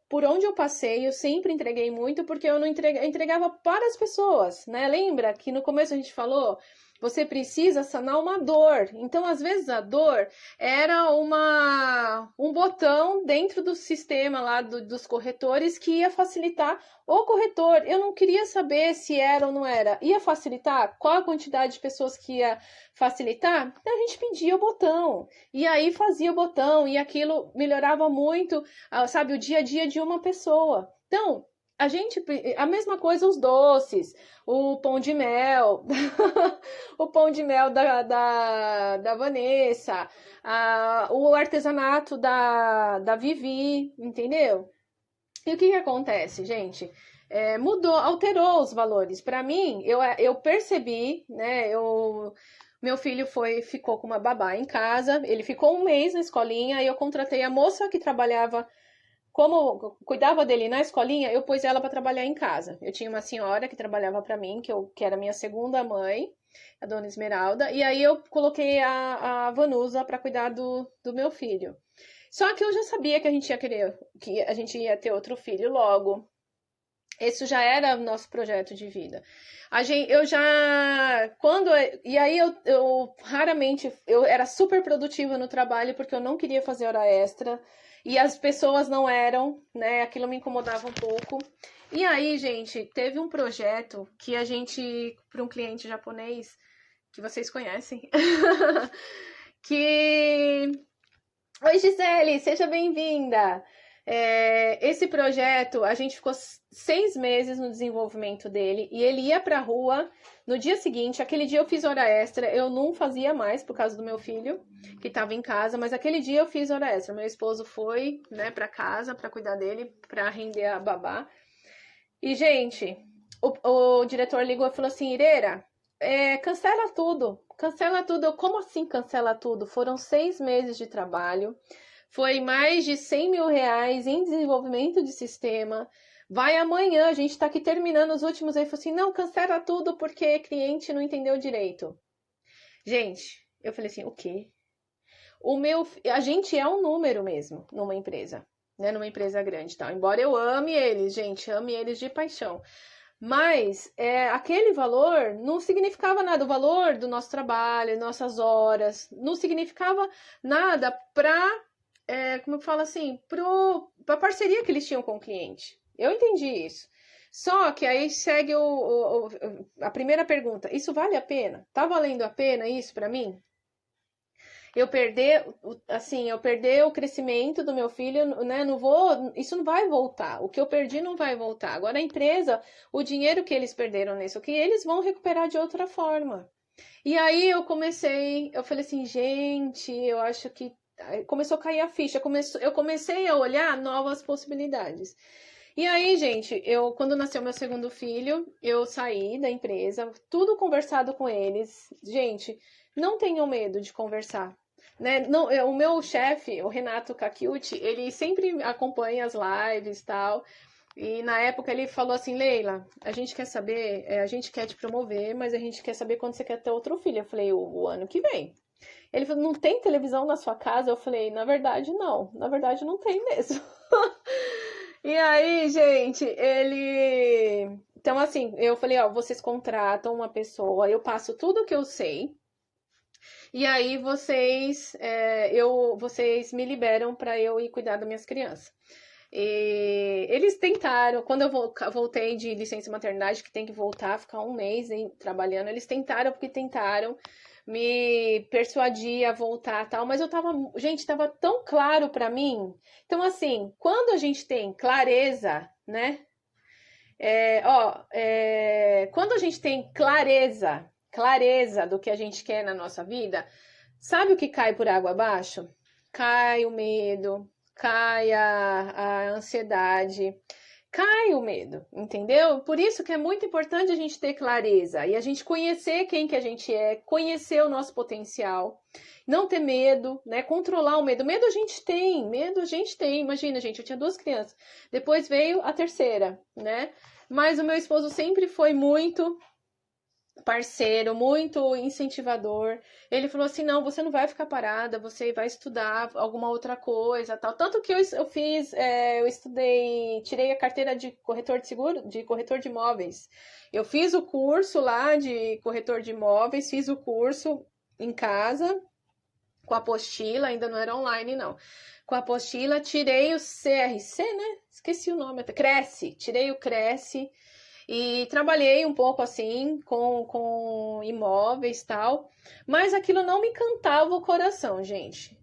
Por onde eu passei, eu sempre entreguei muito, porque eu não entregava para as pessoas, né? Lembra que no começo a gente falou, você precisa sanar uma dor. Então, às vezes, a dor era um botão dentro do sistema lá dos corretores que ia facilitar o corretor. Eu não queria saber se era ou não era. Ia facilitar? Qual a quantidade de pessoas que ia facilitar? Então, a gente pedia o botão. E aí fazia o botão. E aquilo melhorava muito, sabe, o dia a dia de uma pessoa. Então, a mesma coisa os doces, o pão de mel, o pão de mel da Vanessa, o artesanato da Vivi, entendeu? E o que acontece, gente? Mudou, alterou os valores. Para mim, eu percebi, né? Meu filho ficou com uma babá em casa, ele ficou um mês na escolinha e eu contratei a moça que trabalhava. Como cuidava dele na escolinha, eu pus ela para trabalhar em casa. Eu tinha uma senhora que trabalhava para mim, que era minha segunda mãe, a dona Esmeralda, e aí eu coloquei a Vanusa para cuidar do meu filho. Só que eu já sabia que a gente ia ter outro filho logo. Isso já era o nosso projeto de vida. E aí eu raramente, eu era super produtiva no trabalho porque eu não queria fazer hora extra. E as pessoas não eram, né? Aquilo me incomodava um pouco. E aí, gente, teve um projeto que para um cliente japonês, que vocês conhecem, que... Oi, Gisele, seja bem-vinda! Esse projeto, a gente ficou 6 meses no desenvolvimento dele e ele ia pra rua no dia seguinte. Aquele dia eu fiz hora extra, eu não fazia mais por causa do meu filho, que estava em casa, mas aquele dia eu fiz hora extra. Meu esposo foi, né, pra casa pra cuidar dele, pra render a babá. E, gente, o diretor ligou e falou assim, Ireira, cancela tudo. Cancela tudo. Como assim cancela tudo? Foram 6 meses de trabalho. Foi mais de 100 mil reais em desenvolvimento de sistema. Vai amanhã, a gente está aqui terminando os últimos. Aí falou assim, não, cancela tudo porque cliente não entendeu direito. Gente, eu falei assim, o quê? A gente é um número mesmo numa empresa, né? Numa empresa grande, tá? Embora eu ame eles, gente, ame eles de paixão. Mas aquele valor não significava nada. O valor do nosso trabalho, nossas horas, não significava nada para como eu falo assim, pra parceria que eles tinham com o cliente. Eu entendi isso. Só que aí segue a primeira pergunta: isso vale a pena? Tá valendo a pena isso para mim? Eu perder o crescimento do meu filho, né? Não vou, isso não vai voltar. O que eu perdi não vai voltar. Agora a empresa, o dinheiro que eles perderam nisso, o que eles vão recuperar de outra forma. E aí eu falei assim, gente, eu acho que começou a cair a ficha, eu comecei a olhar novas possibilidades. E aí, gente, quando nasceu meu segundo filho, eu saí da empresa, tudo conversado com eles. Gente, não tenham medo de conversar. Né? Não, o meu chefe, o Renato Cacchiuti, ele sempre acompanha as lives e tal. E na época ele falou assim, Leila, a gente quer saber, a gente quer te promover, mas a gente quer saber quando você quer ter outro filho. Eu falei, o ano que vem. Ele falou, não tem televisão na sua casa? Eu falei, na verdade, não. Na verdade, não tem mesmo. E aí, gente, ele. Então, assim, eu falei, ó, vocês contratam uma pessoa, eu passo tudo que eu sei, e aí vocês me liberam para eu ir cuidar das minhas crianças. E eles tentaram, quando eu voltei de licença maternidade, que tem que voltar, ficar um mês trabalhando, eles tentaram porque tentaram me persuadir a voltar tal, mas gente, tava tão claro para mim. Então, assim, quando a gente tem clareza, né? Quando a gente tem clareza do que a gente quer na nossa vida, sabe o que cai por água abaixo? Cai o medo, cai a ansiedade, cai o medo, entendeu? Por isso que é muito importante a gente ter clareza e a gente conhecer quem que a gente é, conhecer o nosso potencial, não ter medo, né? Controlar o medo. Medo a gente tem, medo a gente tem. Imagina, gente, eu tinha 2 crianças, depois veio a terceira, né? Mas o meu esposo sempre foi muito parceiro, muito incentivador. Ele falou assim: não, você não vai ficar parada, você vai estudar alguma outra coisa, tal. Tanto que eu fiz, eu estudei, tirei a carteira de corretor de seguro, de corretor de imóveis. Eu fiz o curso lá de corretor de imóveis, fiz o curso em casa, com a apostila, ainda não era online, não. Com a apostila, tirei o CRC, né? Esqueci o nome, Cresce, tirei o Cresce. E trabalhei um pouco assim com imóveis e tal, mas aquilo não me cantava o coração, gente.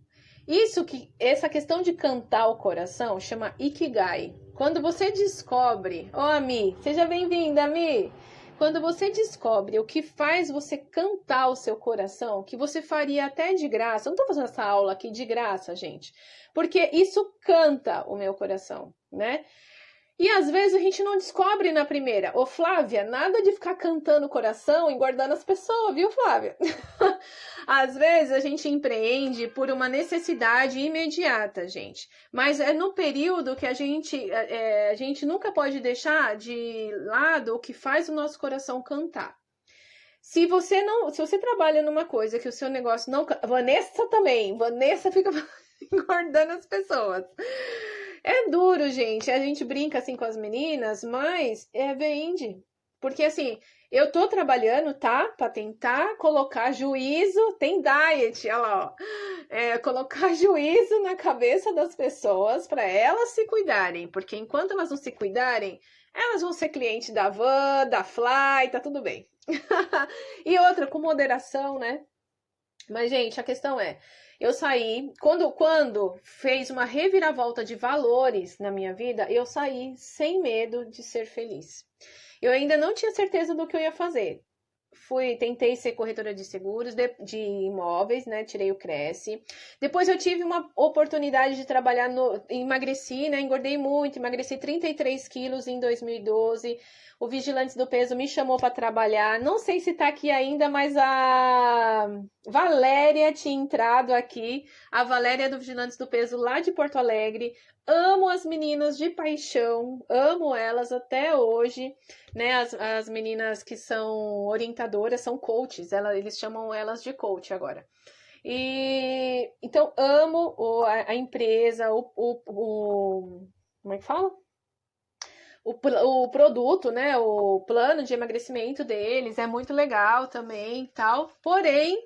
Essa questão de cantar o coração chama Ikigai. Quando você descobre, Mi, seja bem-vinda, Mi. Quando você descobre o que faz você cantar o seu coração, que você faria até de graça. Eu não tô fazendo essa aula aqui de graça, gente, porque isso canta o meu coração, né? E às vezes a gente não descobre na primeira. Ô, Flávia, nada de ficar cantando o coração e guardando as pessoas, viu, Flávia? Às vezes a gente empreende por uma necessidade imediata, gente. Mas é no período que a gente nunca pode deixar de lado o que faz o nosso coração cantar. Se você trabalha numa coisa que o seu negócio não... Vanessa também. Vanessa fica engordando as pessoas. É duro, gente. A gente brinca assim com as meninas, mas vende. Porque assim, eu tô trabalhando, tá? Pra tentar colocar juízo, tem diet, olha lá, ó. Colocar juízo na cabeça das pessoas para elas se cuidarem. Porque enquanto elas não se cuidarem, elas vão ser cliente da Van, da Fly, tá tudo bem. E outra, com moderação, né? Mas, gente, a questão eu saí, quando fez uma reviravolta de valores na minha vida, eu saí sem medo de ser feliz. Eu ainda não tinha certeza do que eu ia fazer. Tentei ser corretora de seguros, de imóveis, né? Tirei o Cresce. Depois eu tive uma oportunidade de trabalhar emagreci, né? Engordei muito, emagreci 33 quilos em 2012. O Vigilantes do Peso me chamou para trabalhar. Não sei se tá aqui ainda, mas a Valéria tinha entrado aqui. A Valéria do Vigilantes do Peso lá de Porto Alegre. Amo as meninas de paixão, amo elas até hoje, né? As meninas que são orientadoras, são coaches, eles chamam elas de coach agora. E então amo a empresa, como é que fala? O produto, né? O plano de emagrecimento deles é muito legal também, tal. Porém,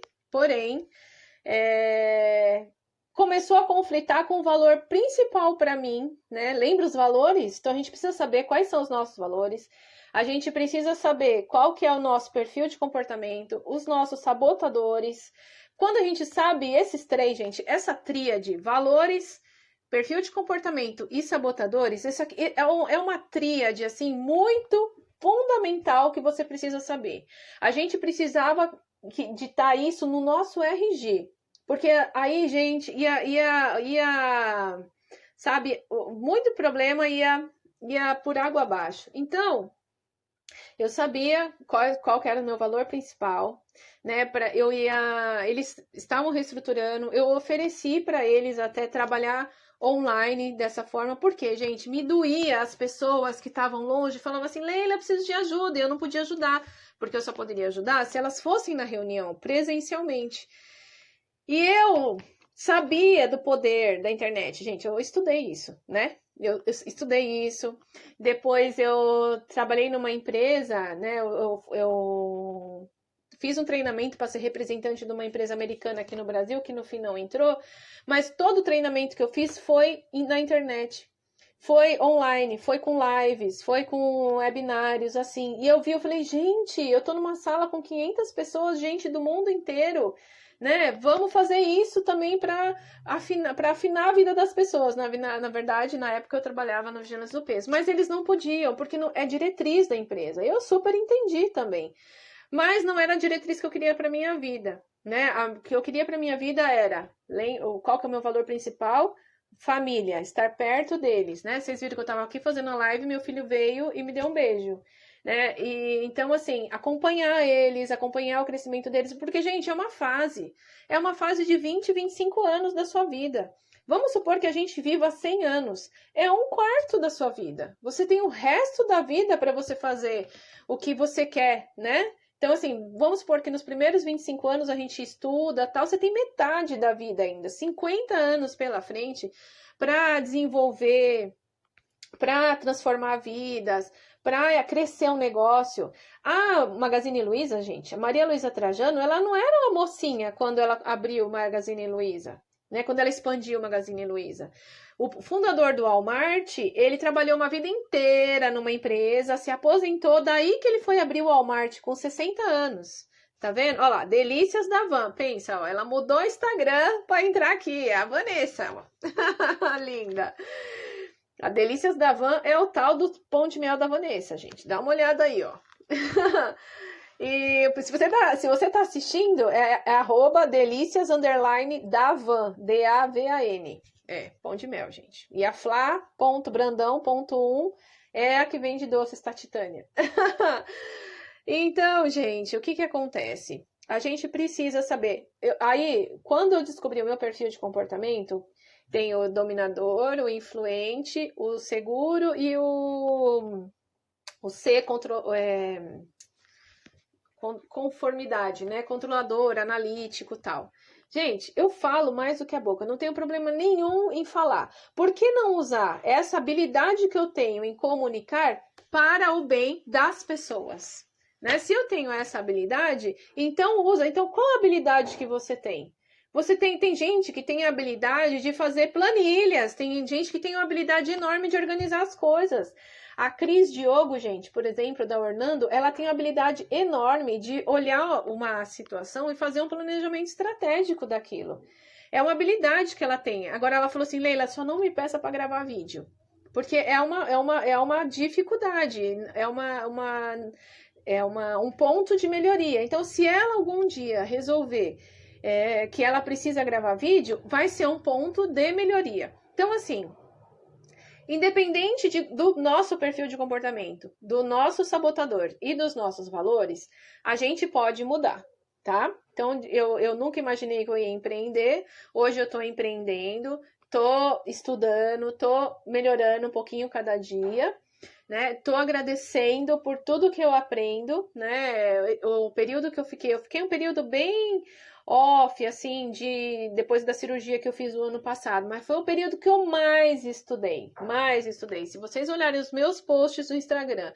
começou a conflitar com o valor principal para mim, né? Lembra os valores? Então a gente precisa saber quais são os nossos valores. A gente precisa saber qual que é o nosso perfil de comportamento, os nossos sabotadores. Quando a gente sabe esses três, gente, essa tríade, valores, perfil de comportamento e sabotadores, isso aqui é uma tríade, assim, muito fundamental que você precisa saber. A gente precisava ditar isso no nosso RG. Porque aí, gente, sabe, muito problema ia por água abaixo. Então, eu sabia qual que era o meu valor principal, né? Eles estavam reestruturando, eu ofereci para eles até trabalhar online dessa forma, porque, gente, me doía as pessoas que estavam longe, falavam assim, Leila, eu preciso de ajuda, e eu não podia ajudar, porque eu só poderia ajudar se elas fossem na reunião presencialmente. E eu sabia do poder da internet, gente, eu estudei isso, né? Eu estudei isso. Depois eu trabalhei numa empresa, né? Eu fiz um treinamento para ser representante de uma empresa americana aqui no Brasil, que no fim não entrou, mas todo o treinamento que eu fiz foi na internet. Foi online, foi com lives, foi com webinários, assim. E eu falei, gente, eu tô numa sala com 500 pessoas, gente do mundo inteiro, né? Vamos fazer isso também para afinar a vida das pessoas. Na verdade, na época eu trabalhava no Vigilância do Peso, mas eles não podiam, porque não, é diretriz da empresa. Eu super entendi também. Mas não era a diretriz que eu queria para minha vida, né? O que eu queria para minha vida era, qual que é o meu valor principal? Família, estar perto deles, né? Vocês viram que eu estava aqui fazendo a live, meu filho veio e me deu um beijo, né? E então, assim, acompanhar eles, acompanhar o crescimento deles, porque, gente, é uma fase de 20, 25 anos da sua vida. Vamos supor que a gente viva 100 anos, é um quarto da sua vida. Você tem o resto da vida para você fazer o que você quer, né? Então, assim, vamos supor que nos primeiros 25 anos a gente estuda, tal, você tem metade da vida ainda, 50 anos pela frente para desenvolver, para transformar vidas, para crescer um negócio. A Magazine Luiza, gente, a Maria Luiza Trajano, ela não era uma mocinha quando ela abriu o Magazine Luiza, né? Quando ela expandiu o Magazine Luiza. O fundador do Walmart, ele trabalhou uma vida inteira numa empresa, se aposentou, daí que ele foi abrir o Walmart com 60 anos. Tá vendo? Olha lá, Delícias da Van. Pensa, ó, ela mudou o Instagram para entrar aqui. É a Vanessa, ó. Linda. A Delícias da Van é o tal do pão de mel da Vanessa, gente. Dá uma olhada aí, ó. E se você tá assistindo, é @delícias_davan, DAVAN. É, pão de mel, gente. E a Flá.brandão.1 é a que vende doces Tatitânia. Então, gente, o que acontece? A gente precisa saber. Quando eu descobri o meu perfil de comportamento, tem o dominador, o influente, o seguro e o C, conformidade, né? Controlador, analítico, tal. Gente, eu falo mais do que a boca, não tenho problema nenhum em falar. Por que não usar essa habilidade que eu tenho em comunicar para o bem das pessoas? Né? Se eu tenho essa habilidade, então usa. Então, qual a habilidade que você tem? Você tem gente que tem a habilidade de fazer planilhas, tem gente que tem uma habilidade enorme de organizar as coisas. A Cris Diogo, gente, por exemplo, da Orlando, ela tem uma habilidade enorme de olhar uma situação e fazer um planejamento estratégico daquilo. É uma habilidade que ela tem. Agora ela falou assim, Leila, só não me peça para gravar vídeo. Porque é uma dificuldade, um ponto de melhoria. Então, se ela algum dia resolver que ela precisa gravar vídeo, vai ser um ponto de melhoria. Então, assim, independente do nosso perfil de comportamento, do nosso sabotador e dos nossos valores, a gente pode mudar, tá? Então, eu nunca imaginei que eu ia empreender, hoje eu tô empreendendo, tô estudando, tô melhorando um pouquinho cada dia, né? Tô agradecendo por tudo que eu aprendo, né? O período que eu fiquei um período bem off, assim, depois da cirurgia que eu fiz o ano passado, mas foi o período que eu mais estudei. Se vocês olharem os meus posts no Instagram,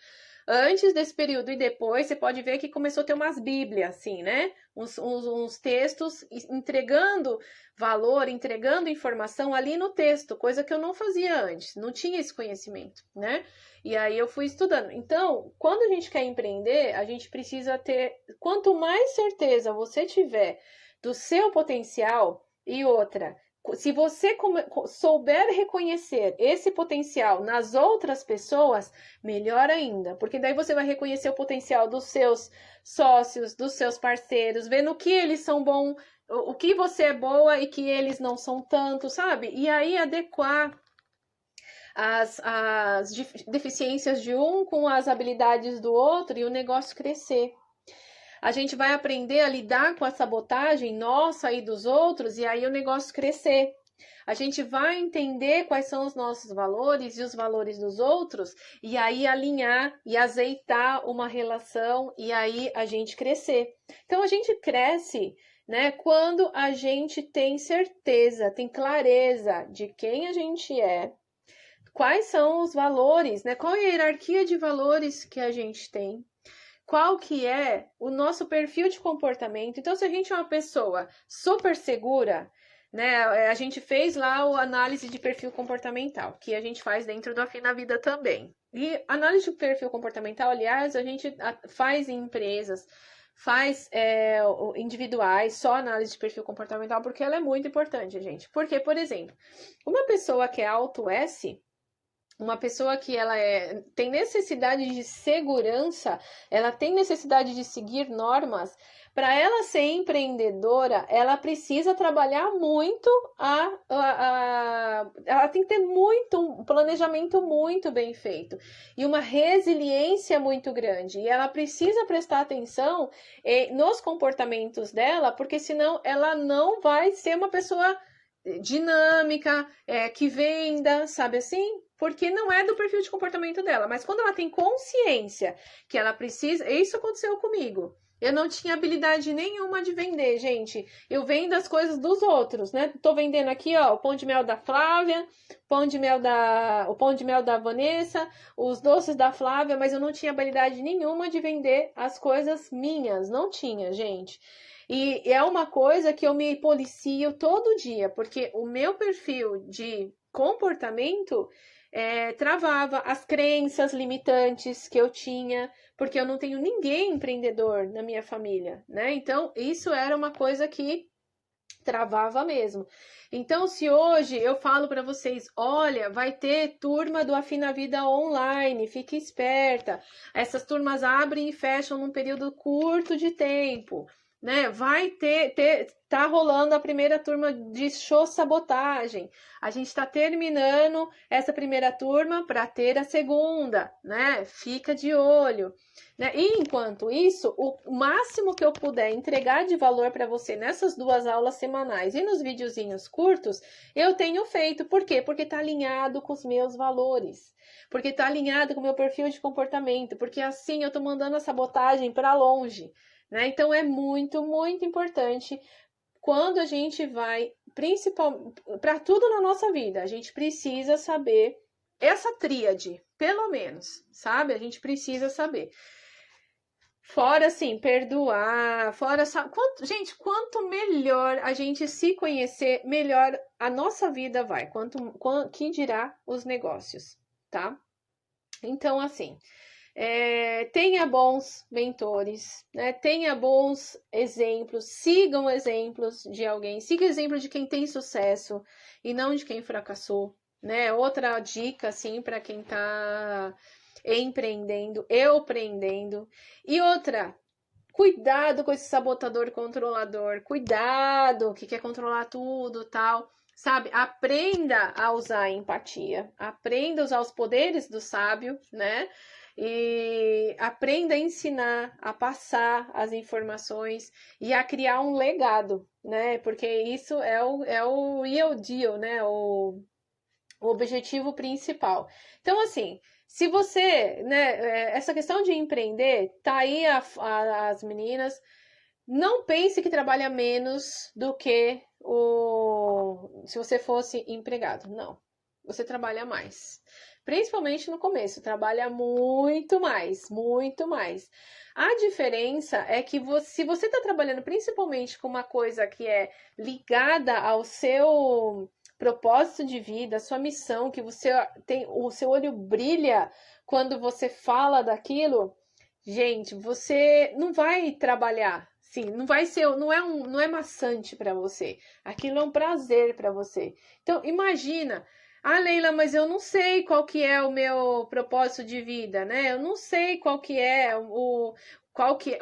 antes desse período e depois, você pode ver que começou a ter umas bíblias, assim, né? Uns textos entregando valor, entregando informação ali no texto, coisa que eu não fazia antes, não tinha esse conhecimento, né? E aí eu fui estudando. Então, quando a gente quer empreender, a gente precisa ter, quanto mais certeza você tiver do seu potencial e outra, se você souber reconhecer esse potencial nas outras pessoas, melhor ainda, porque daí você vai reconhecer o potencial dos seus sócios, dos seus parceiros, vendo o que eles são bons, o que você é boa e que eles não são tanto, sabe? E aí adequar as deficiências de um com as habilidades do outro e o negócio crescer. A gente vai aprender a lidar com a sabotagem nossa e dos outros e aí o negócio crescer. A gente vai entender quais são os nossos valores e os valores dos outros e aí alinhar e azeitar uma relação e aí a gente crescer. Então a gente cresce, né, quando a gente tem certeza, tem clareza de quem a gente é, quais são os valores, né? Qual é a hierarquia de valores que a gente tem? Qual que é o nosso perfil de comportamento? Então, se a gente é uma pessoa super segura, né? A gente fez lá a análise de perfil comportamental, que a gente faz dentro do Afina Vida também. E análise de perfil comportamental, aliás, a gente faz em empresas, faz individuais, só análise de perfil comportamental, porque ela é muito importante, gente. Porque, por exemplo, uma pessoa que é alto S, uma pessoa que ela tem necessidade de segurança, ela tem necessidade de seguir normas, para ela ser empreendedora, ela precisa trabalhar muito, ela tem que ter um planejamento muito bem feito e uma resiliência muito grande. E ela precisa prestar atenção nos comportamentos dela, porque senão ela não vai ser uma pessoa dinâmica, que venda, sabe assim? Porque não é do perfil de comportamento dela. Mas quando ela tem consciência que ela precisa... Isso aconteceu comigo. Eu não tinha habilidade nenhuma de vender, gente. Eu vendo as coisas dos outros, né? Tô vendendo aqui, ó, o pão de mel da Flávia, o pão de mel da Vanessa, os doces da Flávia, mas eu não tinha habilidade nenhuma de vender as coisas minhas. Não tinha, gente. E é uma coisa que eu me policio todo dia, porque o meu perfil de comportamento travava as crenças limitantes que eu tinha, porque eu não tenho ninguém empreendedor na minha família, né? Então, isso era uma coisa que travava mesmo. Então, se hoje eu falo para vocês, olha, vai ter turma do Afina Vida online, fique esperta. Essas turmas abrem e fecham num período curto de tempo, né? Vai tá rolando a primeira turma de show sabotagem. A gente está terminando essa primeira turma para ter a segunda, né? Fica de olho. Né? E enquanto isso, o máximo que eu puder entregar de valor para você nessas 2 aulas semanais e nos videozinhos curtos, eu tenho feito. Por quê? Porque está alinhado com os meus valores. Porque está alinhado com o meu perfil de comportamento. Porque assim eu estou mandando a sabotagem para longe. Né? Então é muito, muito importante quando a gente vai, principalmente para tudo na nossa vida, a gente precisa saber essa tríade, pelo menos, sabe? A gente precisa saber. Fora, assim, perdoar, fora... Gente, quanto melhor a gente se conhecer, melhor a nossa vida vai. Que dirá os negócios, tá? Então, assim, tenha bons mentores, né? Tenha bons exemplos, sigam exemplos de alguém, siga exemplo de quem tem sucesso e não de quem fracassou, né? Outra dica, assim, para quem tá empreendendo, eu empreendendo. E outra, cuidado com esse sabotador controlador, cuidado, que quer controlar tudo, tal. Sabe, aprenda a usar a empatia, aprenda a usar os poderes do sábio, né? E aprenda a ensinar, a passar as informações e a criar um legado, né? Porque isso é o real deal, né? O objetivo principal. Então, assim, se você, né, essa questão de empreender, tá aí as meninas, não pense que trabalha menos do que se você fosse empregado. Não, você trabalha mais. principalmente no começo, trabalha muito mais, muito mais. A diferença é que se você está trabalhando principalmente com uma coisa que é ligada ao seu propósito de vida, a sua missão, que você tem, o seu olho brilha quando você fala daquilo, gente, você não vai trabalhar. Sim, não vai ser, não é maçante para você. Aquilo é um prazer para você. Então, imagina, Leila, mas eu não sei qual que é o meu propósito de vida, né? Eu não sei qual que é o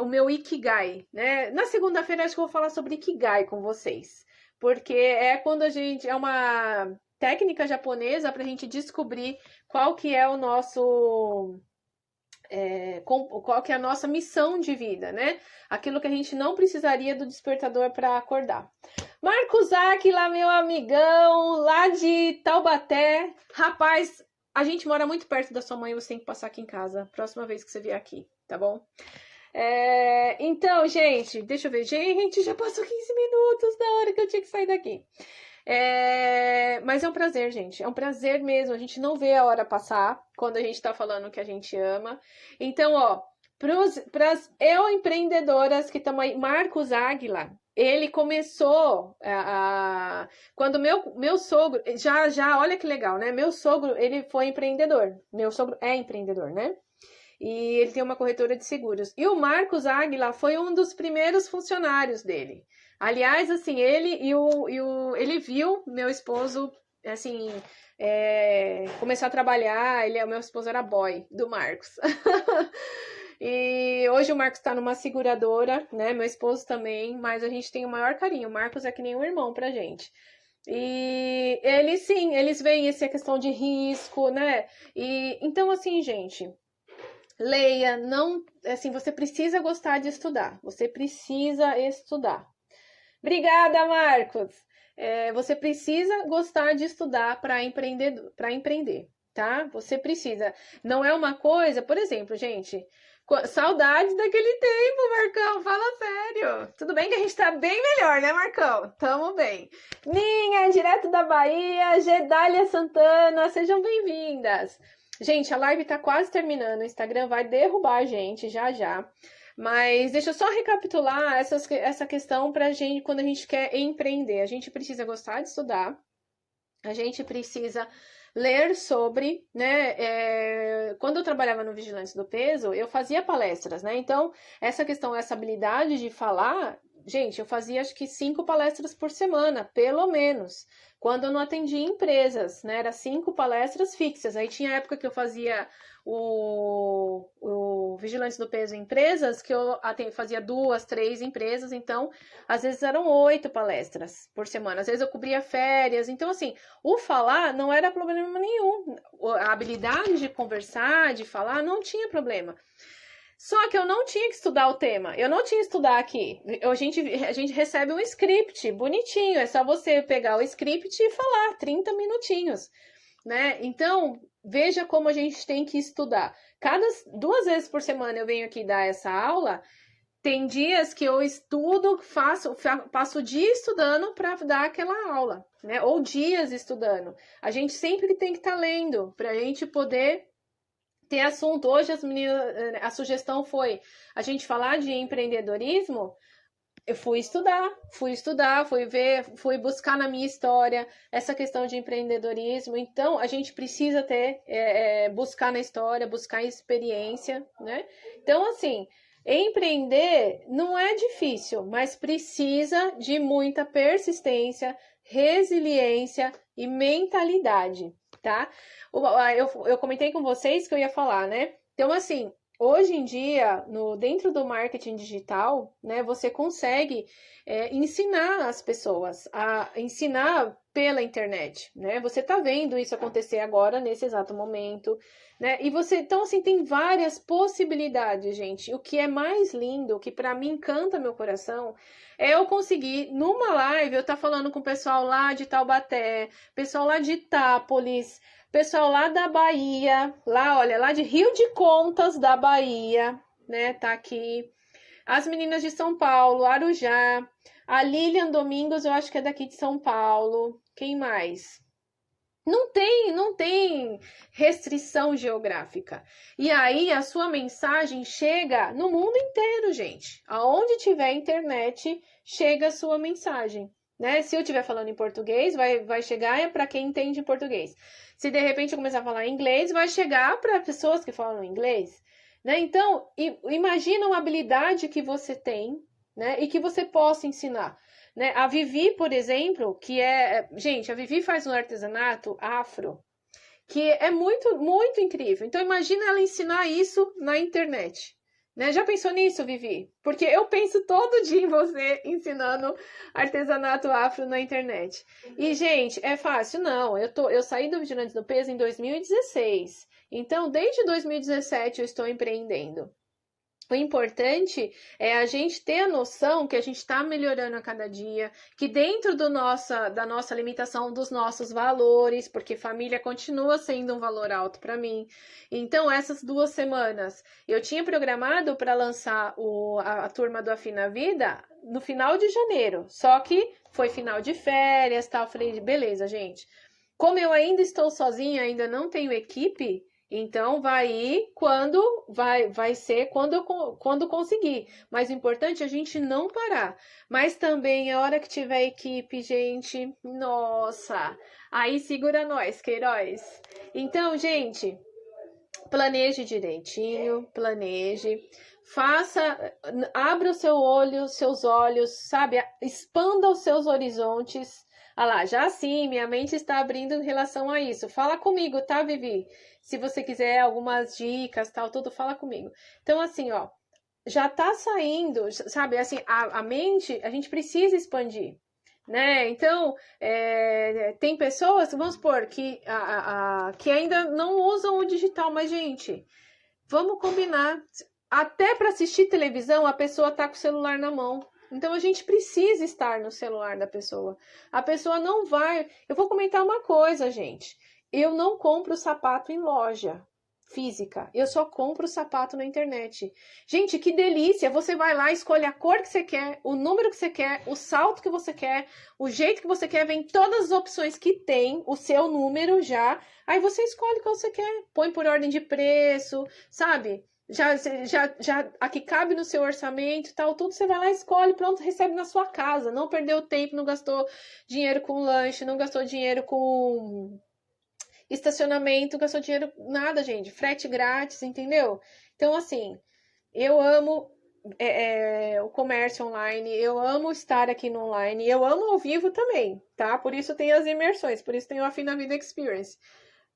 meu Ikigai, né? Na segunda-feira acho que eu vou falar sobre Ikigai com vocês, porque é quando a gente é uma técnica japonesa para a gente descobrir qual que é o nosso qual que é a nossa missão de vida, né? Aquilo que a gente não precisaria do despertador para acordar. Marcos Aquila, meu amigão, lá de Taubaté. Rapaz, a gente mora muito perto da sua mãe, você tem que passar aqui em casa, próxima vez que você vier aqui, tá bom? Então, gente, deixa eu ver. Gente, já passou 15 minutos da hora que eu tinha que sair daqui. Mas é um prazer, gente. É um prazer mesmo. A gente não vê a hora passar quando a gente tá falando que a gente ama. Então, ó, pras empreendedoras que estão aí, Marcos Águila, ele começou quando meu sogro, já, olha que legal, né? Meu sogro, ele foi empreendedor. Meu sogro é empreendedor, né? E ele tem uma corretora de seguros. E o Marcos Águila foi um dos primeiros funcionários dele. Aliás, assim, ele viu meu esposo, assim, começar a trabalhar. Meu esposo era boy do Marcos. E hoje o Marcos está numa seguradora, né? Meu esposo também, mas a gente tem o maior carinho. O Marcos é que nem um irmão pra gente. E eles veem essa questão de risco, né? E então, assim, gente, leia, não, assim, você precisa gostar de estudar. Você precisa estudar. Obrigada, Marcos. Você precisa gostar de estudar para empreender, tá? Você precisa. Não é uma coisa, por exemplo, gente, saudades daquele tempo, Marcão, fala sério. Tudo bem que a gente tá bem melhor, né, Marcão? Tamo bem. Ninha, direto da Bahia, Gedália Santana, sejam bem-vindas. Gente, a live tá quase terminando, o Instagram vai derrubar a gente já já. Mas deixa eu só recapitular essa questão pra gente, quando a gente quer empreender. A gente precisa gostar de estudar, a gente precisa ler sobre, né? Quando eu trabalhava no Vigilantes do Peso, eu fazia palestras, né? Então, essa questão, essa habilidade de falar, gente, eu fazia acho que 5 palestras por semana, pelo menos. Quando eu não atendia empresas, né? Era 5 palestras fixas. Aí tinha época que eu fazia o Vigilantes do Peso em empresas, que eu fazia 2, 3 empresas, então às vezes eram 8 palestras por semana, às vezes eu cobria férias, então assim, o falar não era problema nenhum, a habilidade de conversar, de falar, não tinha problema. Só que eu não tinha que estudar o tema, eu não tinha que estudar aqui. A gente recebe um script bonitinho, é só você pegar o script e falar 30 minutinhos, né? Então, veja como a gente tem que estudar. 2 vezes por semana eu venho aqui dar essa aula. Tem dias que eu estudo, passo o dia estudando para dar aquela aula, né? Ou dias estudando. A gente sempre tem que estar lendo para a gente poder ter assunto. Hoje a sugestão foi a gente falar de empreendedorismo. Eu fui estudar, fui buscar na minha história essa questão de empreendedorismo. Então, a gente precisa buscar na história, buscar experiência, né? Então, assim, empreender não é difícil, mas precisa de muita persistência, resiliência e mentalidade, tá? Eu comentei com vocês que eu ia falar, né? Então, assim, hoje em dia, dentro do marketing digital, né, você consegue ensinar as pessoas a ensinar pela internet, né? Você está vendo isso acontecer agora, nesse exato momento, né? E então, assim, tem várias possibilidades, gente. O que é mais lindo, o que para mim encanta meu coração, é eu conseguir, numa live, eu estar falando com o pessoal lá de Taubaté, pessoal lá de Itápolis, pessoal lá da Bahia, olha, lá de Rio de Contas da Bahia, né, tá aqui. As meninas de São Paulo, Arujá. A Lilian Domingos, eu acho que é daqui de São Paulo. Quem mais? Não tem restrição geográfica. E aí a sua mensagem chega no mundo inteiro, gente. Aonde tiver internet, chega a sua mensagem. Né? Se eu estiver falando em português, vai chegar para quem entende português. Se de repente eu começar a falar inglês, vai chegar para pessoas que falam inglês. Né? Então, imagina uma habilidade que você tem, né? E que você possa ensinar. Né? A Vivi, por exemplo, que é... Gente, a Vivi faz um artesanato afro que é muito, muito incrível. Então, imagina ela ensinar isso na internet. Né? Já pensou nisso, Vivi? Porque eu penso todo dia em você ensinando artesanato afro na internet. E, gente, é fácil? Não. Eu saí do Vigilantes do Peso em 2016. Então, desde 2017 eu estou empreendendo. O importante é a gente ter a noção que a gente está melhorando a cada dia, que dentro da nossa limitação, dos nossos valores, porque família continua sendo um valor alto para mim. Então, essas 2 semanas, eu tinha programado para lançar a turma do Afina Vida no final de janeiro, só que foi final de férias, tal. Eu falei, beleza, gente. Como eu ainda estou sozinha, ainda não tenho equipe, então vai ir vai ser quando conseguir. Mas o importante é a gente não parar. Mas também a hora que tiver equipe, gente, nossa, aí segura nós, Queiroz. Então, gente, planeje direitinho, planeje. Faça, abra o seu olho, seus olhos, sabe? Expanda os seus horizontes. Ah lá, já sim, minha mente está abrindo em relação a isso. Fala comigo, tá, Vivi? Se você quiser algumas dicas, tal, tudo, fala comigo. Então, assim, ó, já tá saindo, sabe? Assim, a mente, a gente precisa expandir, né? Então, tem pessoas, vamos supor, que ainda não usam o digital, mas, gente, vamos combinar. Até para assistir televisão, a pessoa tá com o celular na mão. Então a gente precisa estar no celular da pessoa. A pessoa não vai. Eu vou comentar uma coisa, gente. Eu não compro sapato em loja física. Eu só compro sapato na internet. Gente, que delícia! Você vai lá, escolhe a cor que você quer, o número que você quer, o salto que você quer, o jeito que você quer, vem todas as opções que tem, o seu número já. Aí você escolhe qual você quer, põe por ordem de preço, sabe? Já aqui cabe no seu orçamento, tal, tudo você vai lá, escolhe, pronto, recebe na sua casa. Não perdeu tempo, não gastou dinheiro com lanche, não gastou dinheiro com estacionamento, gastou dinheiro, nada, gente. Frete grátis, entendeu? Então, assim, eu amo o comércio online, eu amo estar aqui no online, eu amo ao vivo também, tá? Por isso tem as imersões, por isso tem o Afina Vida Experience.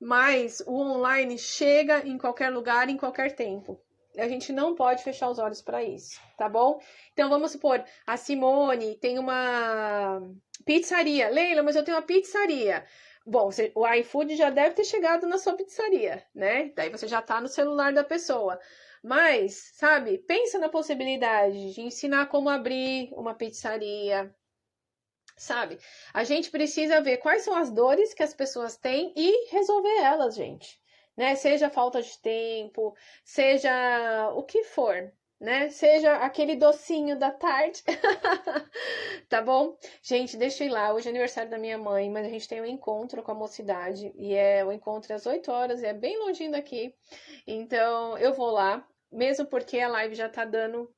Mas o online chega em qualquer lugar, em qualquer tempo. A gente não pode fechar os olhos para isso, tá bom? Então vamos supor, a Simone tem uma pizzaria. Leila, mas eu tenho uma pizzaria. Bom, o iFood já deve ter chegado na sua pizzaria, né? Daí você já tá no celular da pessoa. Mas, sabe, pensa na possibilidade de ensinar como abrir uma pizzaria, sabe? A gente precisa ver quais são as dores que as pessoas têm e resolver elas, gente. Né? Seja falta de tempo, seja o que for, né? Seja aquele docinho da tarde. Tá bom? Gente, deixa eu ir lá. Hoje é aniversário da minha mãe, mas a gente tem um encontro com a mocidade. E o encontro às 8 horas, e é bem longinho daqui. Então, eu vou lá, mesmo porque a live já tá dando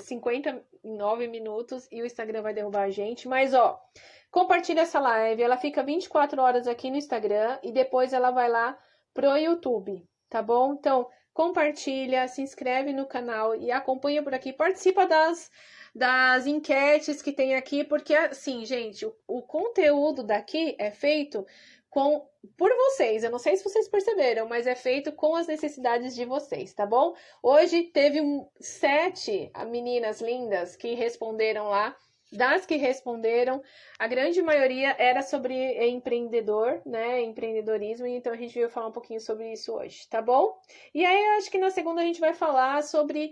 59 minutos e o Instagram vai derrubar a gente. Mas, ó, compartilha essa live. Ela fica 24 horas aqui no Instagram e depois ela vai lá pro YouTube, tá bom? Então, compartilha, se inscreve no canal e acompanha por aqui. Participa das enquetes que tem aqui, porque, assim, gente, o conteúdo daqui é feito por vocês. Eu não sei se vocês perceberam, mas é feito com as necessidades de vocês, tá bom? Hoje teve 7 meninas lindas que responderam lá. Das que responderam, a grande maioria era sobre empreendedor, né? Empreendedorismo, então a gente veio falar um pouquinho sobre isso hoje, tá bom? E aí, eu acho que na segunda a gente vai falar sobre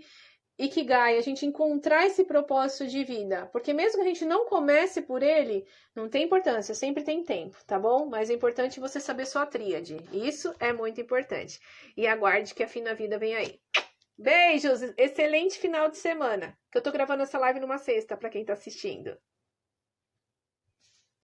Ikigai, a gente encontrar esse propósito de vida. Porque mesmo que a gente não comece por ele, não tem importância, sempre tem tempo, tá bom? Mas é importante você saber sua tríade. Isso é muito importante. E aguarde que a Fina Vida vem aí. Beijos! Excelente final de semana. Que eu tô gravando essa live numa sexta, pra quem tá assistindo.